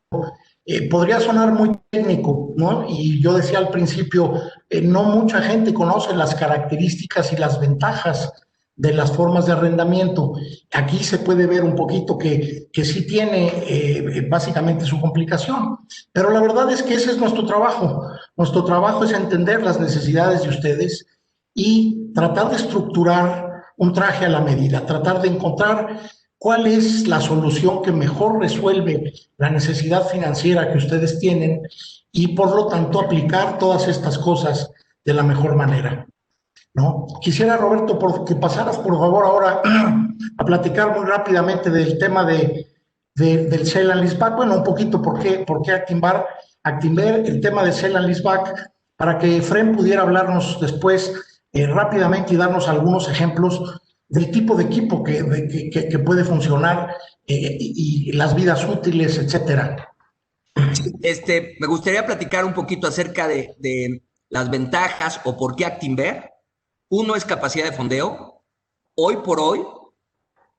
[SPEAKER 1] podría sonar muy técnico, ¿no? Y yo decía al principio, no mucha gente conoce las características y las ventajas de las formas de arrendamiento. Aquí se puede ver un poquito que sí tiene básicamente su complicación, pero la verdad es que ese es nuestro trabajo. Nuestro trabajo es entender las necesidades de ustedes y tratar de estructurar un traje a la medida, tratar de encontrar cuál es la solución que mejor resuelve la necesidad financiera que ustedes tienen y por lo tanto aplicar todas estas cosas de la mejor manera, ¿no? Quisiera, Roberto, que pasaras por favor ahora a platicar muy rápidamente del tema del sale and leaseback. Bueno, un poquito por qué Actinver, el tema del sale and leaseback, para que Efraín pudiera hablarnos después rápidamente y darnos algunos ejemplos del tipo de equipo que puede funcionar y las vidas útiles, etcétera.
[SPEAKER 2] Me gustaría platicar un poquito acerca de las ventajas o por qué Actinver. Uno es capacidad de fondeo. Hoy por hoy,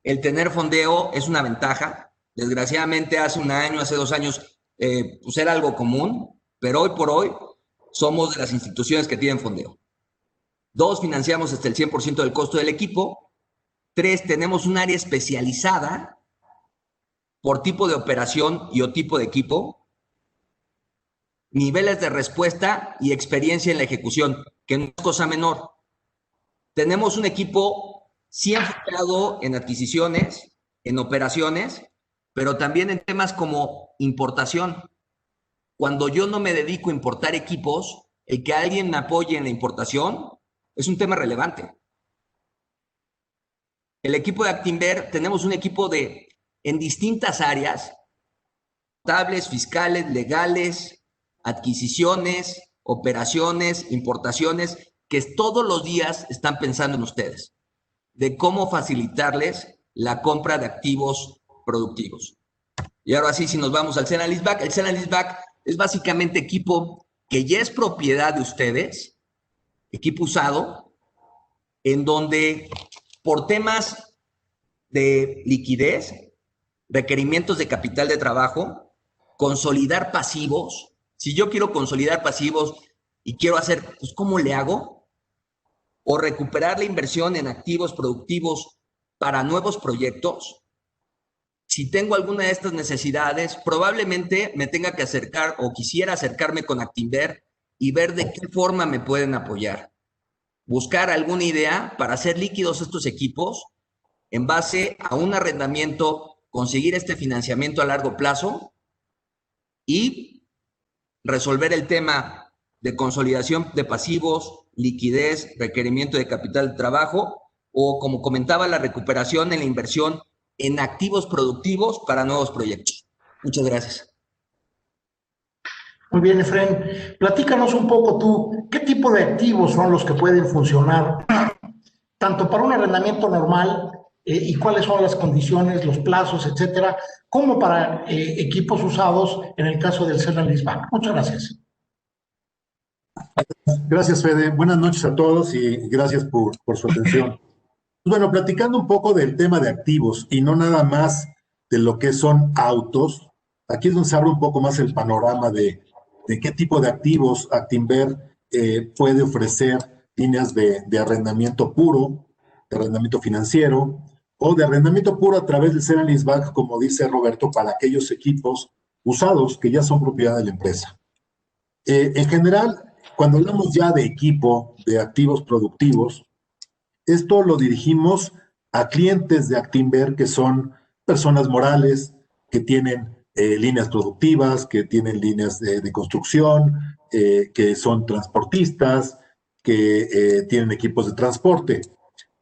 [SPEAKER 2] el tener fondeo es una ventaja. Desgraciadamente, hace un año, hace 2 años, pues era algo común, pero hoy por hoy somos de las instituciones que tienen fondeo. 2, financiamos hasta el 100% del costo del equipo. 3, tenemos un área especializada por tipo de operación y o tipo de equipo, niveles de respuesta y experiencia en la ejecución, que no es cosa menor. Tenemos un equipo 100 enfocado en adquisiciones, en operaciones, pero también en temas como importación. Cuando yo no me dedico a importar equipos, el que alguien me apoye en la importación es un tema relevante. El equipo de Actinver, tenemos un equipo en distintas áreas, contables, fiscales, legales, adquisiciones, operaciones, importaciones, que todos los días están pensando en ustedes, de cómo facilitarles la compra de activos productivos. Y ahora sí, si nos vamos al Sale and Leaseback, el Sale and Leaseback es básicamente equipo que ya es propiedad de ustedes, equipo usado, en donde por temas de liquidez, requerimientos de capital de trabajo, consolidar pasivos. Si yo quiero consolidar pasivos y quiero hacer, pues, ¿cómo le hago? O recuperar la inversión en activos productivos para nuevos proyectos. Si tengo alguna de estas necesidades, probablemente me tenga que acercar o quisiera acercarme con Actinver y ver de qué forma me pueden apoyar. Buscar alguna idea para hacer líquidos estos equipos en base a un arrendamiento, conseguir este financiamiento a largo plazo y resolver el tema de consolidación de pasivos, liquidez, requerimiento de capital de trabajo o, como comentaba, la recuperación en la inversión en activos productivos para nuevos proyectos. Muchas gracias.
[SPEAKER 1] Muy bien, Efren. Platícanos un poco tú, ¿qué tipo de activos son los que pueden funcionar tanto para un arrendamiento normal y cuáles son las condiciones, los plazos, etcétera, como para equipos usados en el caso del Sale and Leaseback? Muchas gracias.
[SPEAKER 3] Gracias, Fede. Buenas noches a todos y gracias por su atención. Bueno, platicando un poco del tema de activos y no nada más de lo que son autos, aquí es donde se abre un poco más el panorama de qué tipo de activos Actinver puede ofrecer líneas de arrendamiento puro, de arrendamiento financiero o de arrendamiento puro a través del Sale and Leaseback, como dice Roberto, para aquellos equipos usados que ya son propiedad de la empresa. En general, cuando hablamos ya de equipo, de activos productivos, esto lo dirigimos a clientes de Actinver que son personas morales, que tienen líneas productivas, que tienen líneas de construcción, que son transportistas, que tienen equipos de transporte,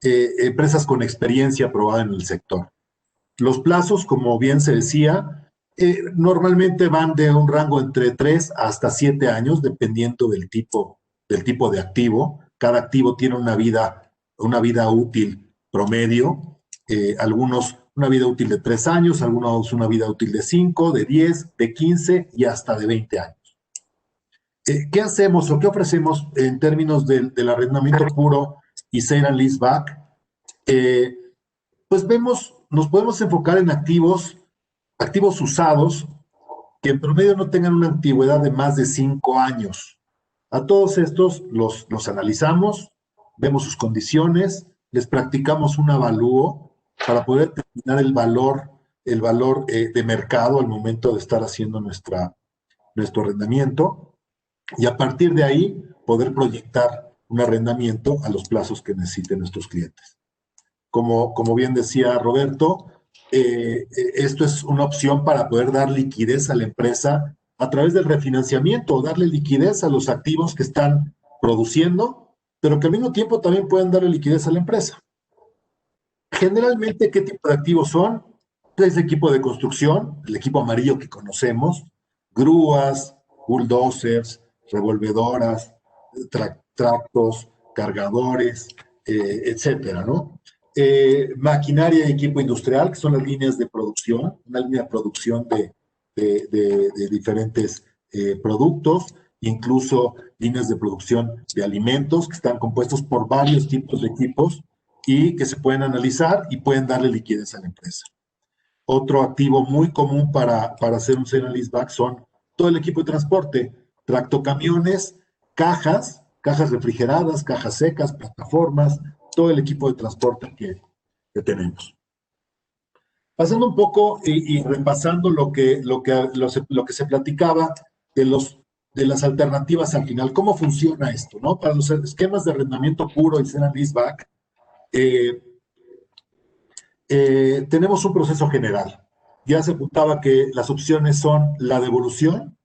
[SPEAKER 3] empresas con experiencia probada en el sector. Los plazos, como bien se decía, normalmente van de un rango entre 3 hasta 7 años, dependiendo del tipo de activo. Cada activo tiene una vida útil promedio, algunos una vida útil de 3 años, algunos una vida útil de 5, de 10, de 15 y hasta de 20 años. ¿Qué hacemos o qué ofrecemos en términos del arrendamiento puro y Sale and Leaseback? Pues nos podemos enfocar en activos usados que en promedio no tengan una antigüedad de más de 5 años. A todos estos los analizamos, vemos sus condiciones, les practicamos un avalúo para poder determinar el valor de mercado al momento de estar haciendo nuestro arrendamiento y a partir de ahí poder proyectar un arrendamiento a los plazos que necesiten nuestros clientes. Como bien decía Roberto, esto es una opción para poder dar liquidez a la empresa a través del refinanciamiento, darle liquidez a los activos que están produciendo, pero que al mismo tiempo también pueden darle liquidez a la empresa. Generalmente, ¿qué tipo de activos son? Es el equipo de construcción, el equipo amarillo que conocemos, grúas, bulldozers, revolvedoras, tractos, cargadores, etcétera, ¿no? Maquinaria y equipo industrial, que son las líneas de producción, una línea de producción de diferentes productos, incluso líneas de producción de alimentos que están compuestos por varios tipos de equipos y que se pueden analizar y pueden darle liquidez a la empresa. Otro activo muy común para hacer un Sale and Leaseback son todo el equipo de transporte, tractocamiones cajas refrigeradas, cajas secas, plataformas, todo el equipo de transporte que tenemos. Pasando un poco y repasando lo que se platicaba de las alternativas al final, ¿cómo funciona esto, no? Para los esquemas de arrendamiento puro y sale and leaseback, tenemos un proceso general. Ya se apuntaba que las opciones son la devolución,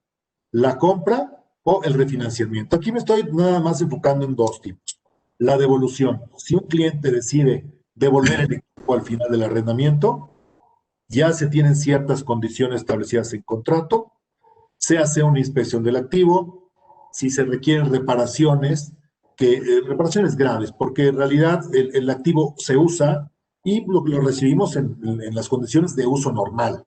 [SPEAKER 3] la compra o el refinanciamiento. Aquí me estoy nada más enfocando en dos tipos. La devolución. Si un cliente decide devolver el equipo al final del arrendamiento, ya se tienen ciertas condiciones establecidas en contrato, se hace una inspección del activo, si se requieren reparaciones, reparaciones graves, porque en realidad el activo se usa y lo recibimos en las condiciones de uso normal.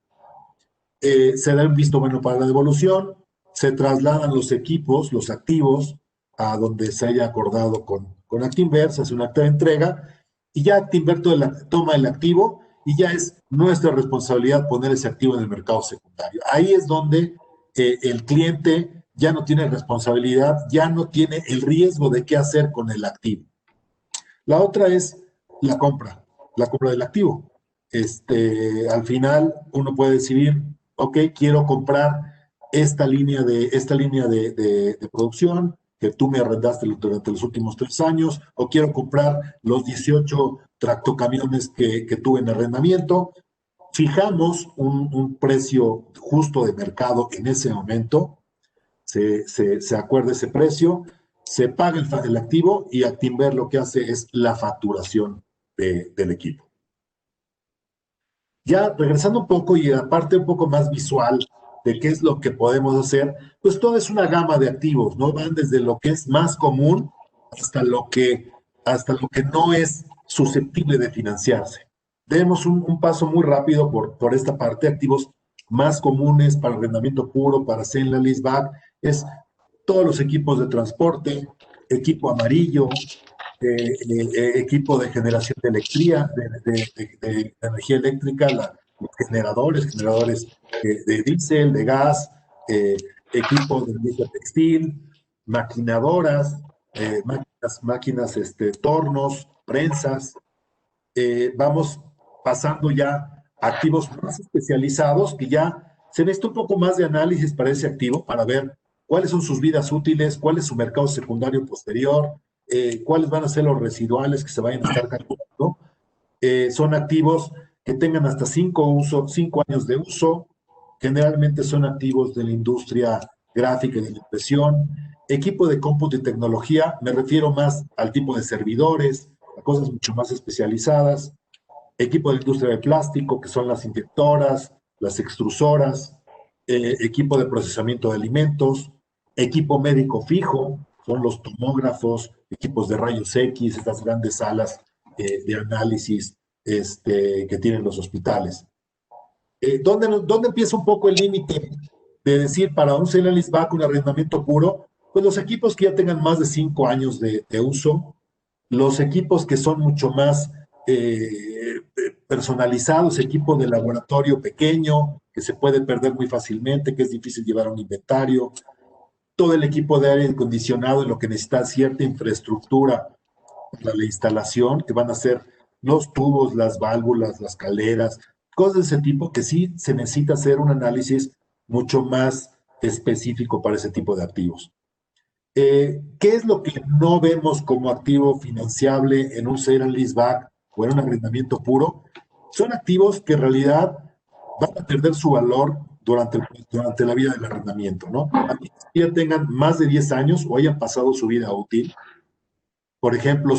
[SPEAKER 3] Se da un visto bueno para la devolución, se trasladan los equipos, los activos, a donde se haya acordado con Actinver, se hace un acta de entrega, y ya Actinver toma el activo, y ya es nuestra responsabilidad poner ese activo en el mercado secundario. Ahí es donde el cliente ya no tiene responsabilidad, ya no tiene el riesgo de qué hacer con el activo. La otra es la compra del activo. Al final uno puede decidir, ok, quiero comprar esta línea de producción que tú me arrendaste durante los últimos 3 años, o quiero comprar los 18 tractocamiones que tuve en arrendamiento. Fijamos un precio justo de mercado en ese momento, se acuerda ese precio, se paga el activo, y Actinver lo que hace es la facturación del equipo. Ya regresando un poco y aparte un poco más visual de qué es lo que podemos hacer, pues todo es una gama de activos, ¿no? Van desde lo que es más común hasta lo que no es susceptible de financiarse. Demos un paso muy rápido por esta parte. Activos más comunes para arrendamiento puro, para sale and leaseback, es todos los equipos de transporte, equipo amarillo, equipo de generación de energía eléctrica, los generadores de diésel, de gas, equipo de industria textil, maquinadoras, máquinas, tornos, prensas. Vamos pasando ya a activos más especializados, que ya se necesita un poco más de análisis para ese activo, para ver cuáles son sus vidas útiles, cuál es su mercado secundario posterior, cuáles van a ser los residuales que se vayan a estar calculando. Son activos que tengan hasta 5 años de uso, generalmente son activos de la industria gráfica y de la impresión. Equipo de cómputo y tecnología, me refiero más al tipo de servidores, a cosas mucho más especializadas. Equipo de la industria de plástico, que son las inyectoras, las extrusoras, equipo de procesamiento de alimentos, equipo médico fijo, son los tomógrafos, equipos de rayos X, estas grandes salas de análisis que tienen los hospitales. ¿Dónde empieza un poco el límite de decir para un sale and leaseback, un arrendamiento puro? Pues los equipos que ya tengan más de 5 años de uso, los equipos que son mucho más personalizados, equipo de laboratorio pequeño, que se puede perder muy fácilmente, que es difícil llevar un inventario, todo el equipo de aire acondicionado, en lo que necesita cierta infraestructura para la instalación, que van a ser los tubos, las válvulas, las caleras, cosas de ese tipo, que sí se necesita hacer un análisis mucho más específico para ese tipo de activos. ¿Qué es lo que no vemos como activo financiable en un sale and leaseback o en un arrendamiento puro? Son activos que en realidad van a perder su valor durante la vida del arrendamiento, ¿no? Aquellos que ya tengan más de 10 años o hayan pasado su vida útil. Por ejemplo,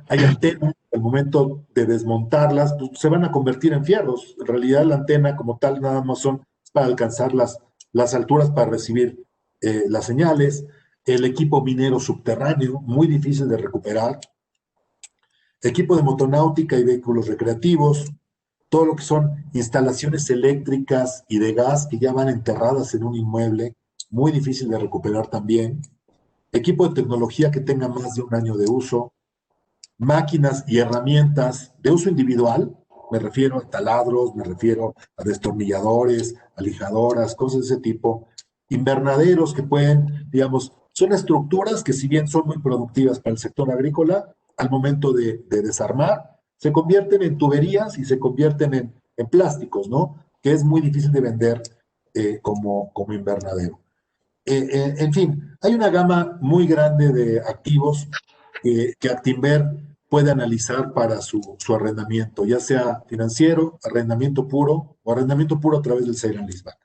[SPEAKER 3] hay antenas, al momento de desmontarlas, pues, se van a convertir en fierros. En realidad la antena como tal nada más son para alcanzar las alturas para recibir las señales. El equipo minero subterráneo, muy difícil de recuperar. Equipo de motonáutica y vehículos recreativos. Todo lo que son instalaciones eléctricas y de gas que ya van enterradas en un inmueble, muy difícil de recuperar también. Equipo de tecnología que tenga más de 1 año de uso. Máquinas y herramientas de uso individual, me refiero a taladros, me refiero a destornilladores, a lijadoras, cosas de ese tipo. Invernaderos que pueden, digamos, Son estructuras que si bien son muy productivas para el sector agrícola, al momento de desarmar, se convierten en tuberías y se convierten en plásticos, ¿no? Que es muy difícil de vender como invernadero. En fin, hay una gama muy grande de activos que Actinver puede analizar para su arrendamiento, ya sea financiero, arrendamiento puro o arrendamiento puro a través del sale and leaseback.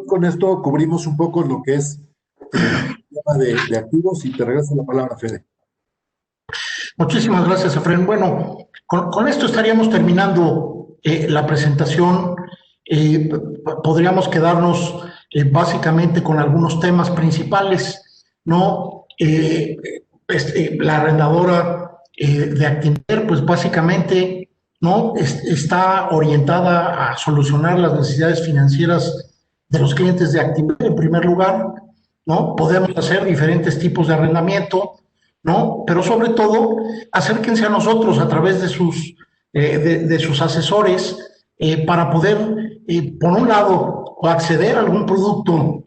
[SPEAKER 3] Con esto cubrimos un poco lo que es el tema de activos y te regreso la palabra, Fede.
[SPEAKER 1] Muchísimas gracias, Efraín. Bueno, con esto estaríamos terminando la presentación. Podríamos quedarnos básicamente con algunos temas principales, ¿no? La arrendadora de Actinver, pues básicamente, ¿no? Está orientada a solucionar las necesidades financieras de los clientes de Actinver en primer lugar, ¿no? Podemos hacer diferentes tipos de arrendamiento, ¿no? Pero sobre todo, acérquense a nosotros a través de sus asesores para poder, por un lado, acceder a algún producto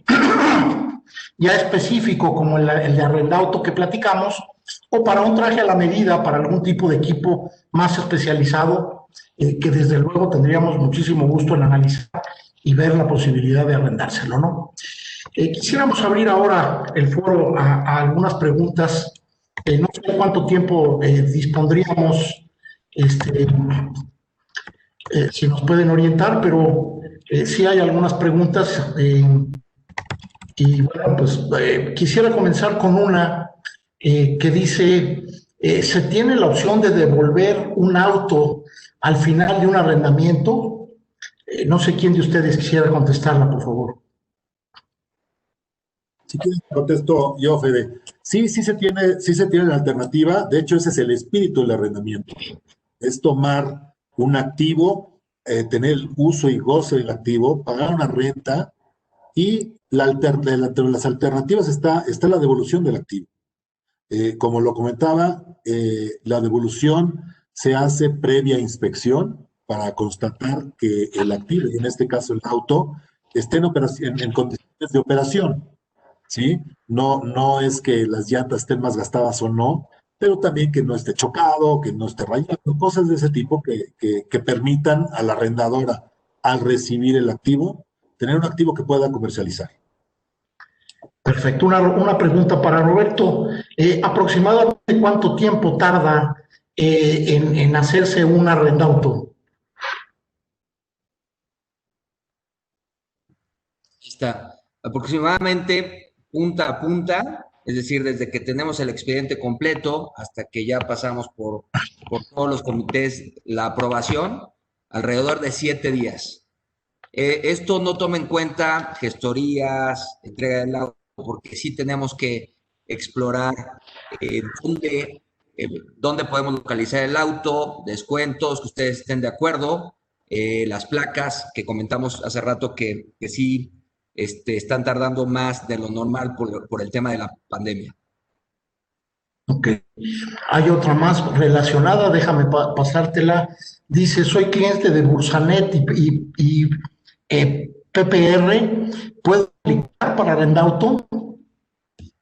[SPEAKER 1] ya específico como el de arrendauto que platicamos, o para un traje a la medida, para algún tipo de equipo más especializado, que desde luego tendríamos muchísimo gusto en analizar y ver la posibilidad de arrendárselo, ¿no? Quisiéramos abrir ahora el foro a algunas preguntas. No sé cuánto tiempo dispondríamos, si nos pueden orientar, pero sí hay algunas preguntas. Y bueno, pues quisiera comenzar con una que dice, ¿se tiene la opción de devolver un auto al final de un arrendamiento? No sé quién de ustedes quisiera contestarla, por favor.
[SPEAKER 3] Si quieres, contesto yo, Fede. Sí se tiene la alternativa. De hecho, ese es el espíritu del arrendamiento. Es tomar un activo, tener el uso y goce del activo, pagar una renta y entre las alternativas está la devolución del activo. Como lo comentaba, la devolución se hace previa inspección para constatar que el activo, y en este caso el auto, esté en condiciones de operación. ¿Sí? No es que las llantas estén más gastadas o no, pero también que no esté chocado, que no esté rayado, cosas de ese tipo que permitan a la arrendadora, al recibir el activo, tener un activo que pueda comercializar.
[SPEAKER 1] Perfecto. Una pregunta para Roberto. ¿Aproximadamente cuánto tiempo tarda en hacerse un arrendauto?
[SPEAKER 2] Está aproximadamente punta a punta, es decir, desde que tenemos el expediente completo hasta que ya pasamos por todos los comités, la aprobación, alrededor de 7 días. Esto no toma en cuenta gestorías, entrega del auto, porque sí tenemos que explorar dónde podemos localizar el auto, descuentos, que ustedes estén de acuerdo, las placas que comentamos hace rato que sí están tardando más de lo normal por el tema de la pandemia.
[SPEAKER 1] Ok. Hay otra más relacionada, déjame pasártela. Dice, soy cliente de Bursanet y PPR, ¿puedo aplicar para arrendauto?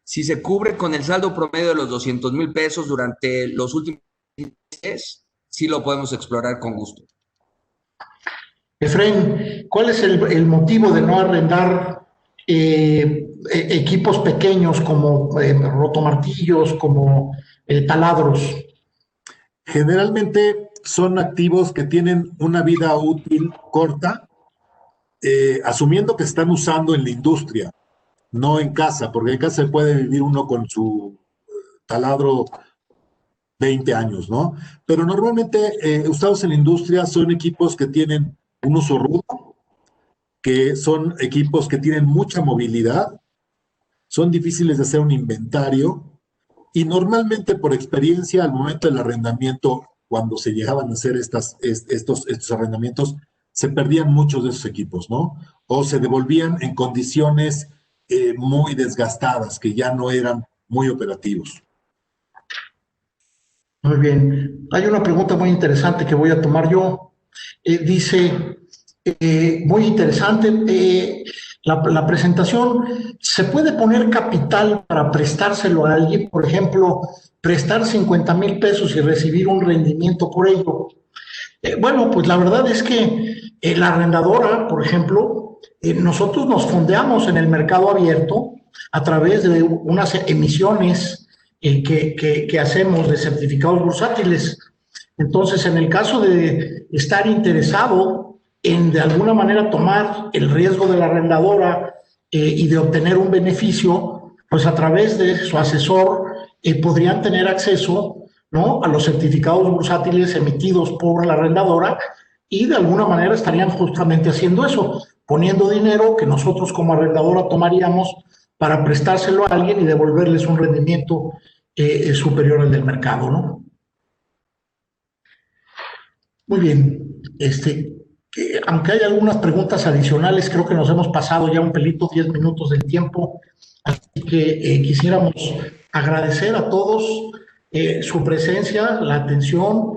[SPEAKER 2] Si se cubre con el saldo promedio de los 200,000 pesos durante los últimos meses, sí lo podemos explorar con gusto.
[SPEAKER 1] Efraín, ¿cuál es el motivo de no arrendar equipos pequeños como rotomartillos, como taladros?
[SPEAKER 3] Generalmente son activos que tienen una vida útil corta, asumiendo que están usando en la industria, no en casa, porque en casa puede vivir uno con su taladro 20 años, ¿no? Pero normalmente usados en la industria son equipos que tienen un uso rudo, que son equipos que tienen mucha movilidad, son difíciles de hacer un inventario y normalmente por experiencia al momento del arrendamiento, cuando se llegaban a hacer estos arrendamientos, se perdían muchos de esos equipos, ¿no? O se devolvían en condiciones muy desgastadas, que ya no eran muy operativos.
[SPEAKER 1] Muy bien. Hay una pregunta muy interesante que voy a tomar yo. Dice, muy interesante, la presentación, ¿se puede poner capital para prestárselo a alguien? Por ejemplo, prestar 50,000 pesos y recibir un rendimiento por ello. Bueno, pues la verdad es que la arrendadora, por ejemplo, nosotros nos fondeamos en el mercado abierto a través de unas emisiones que hacemos de certificados bursátiles. Entonces, en el caso de estar interesado en de alguna manera tomar el riesgo de la arrendadora y de obtener un beneficio, pues a través de su asesor podrían tener acceso, ¿no?, a los certificados bursátiles emitidos por la arrendadora y de alguna manera estarían justamente haciendo eso, poniendo dinero que nosotros como arrendadora tomaríamos para prestárselo a alguien y devolverles un rendimiento superior al del mercado, ¿no? Muy bien, aunque hay algunas preguntas adicionales, creo que nos hemos pasado ya un pelito, 10 minutos del tiempo, así que quisiéramos agradecer a todos su presencia, la atención,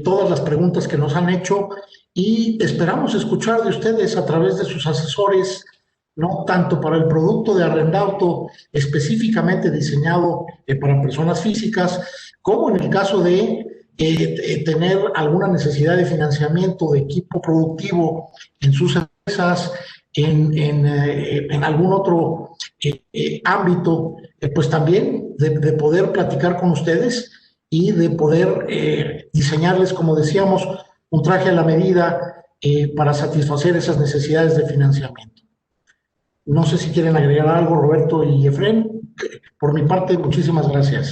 [SPEAKER 1] todas las preguntas que nos han hecho y esperamos escuchar de ustedes a través de sus asesores, no tanto para el producto de Arrendauto específicamente diseñado para personas físicas, como en el caso de tener alguna necesidad de financiamiento de equipo productivo en sus empresas, en algún otro ámbito, pues también de poder platicar con ustedes y de poder diseñarles, como decíamos, un traje a la medida para satisfacer esas necesidades de financiamiento. No sé si quieren agregar algo, Roberto y Efrén. Por mi parte, muchísimas gracias.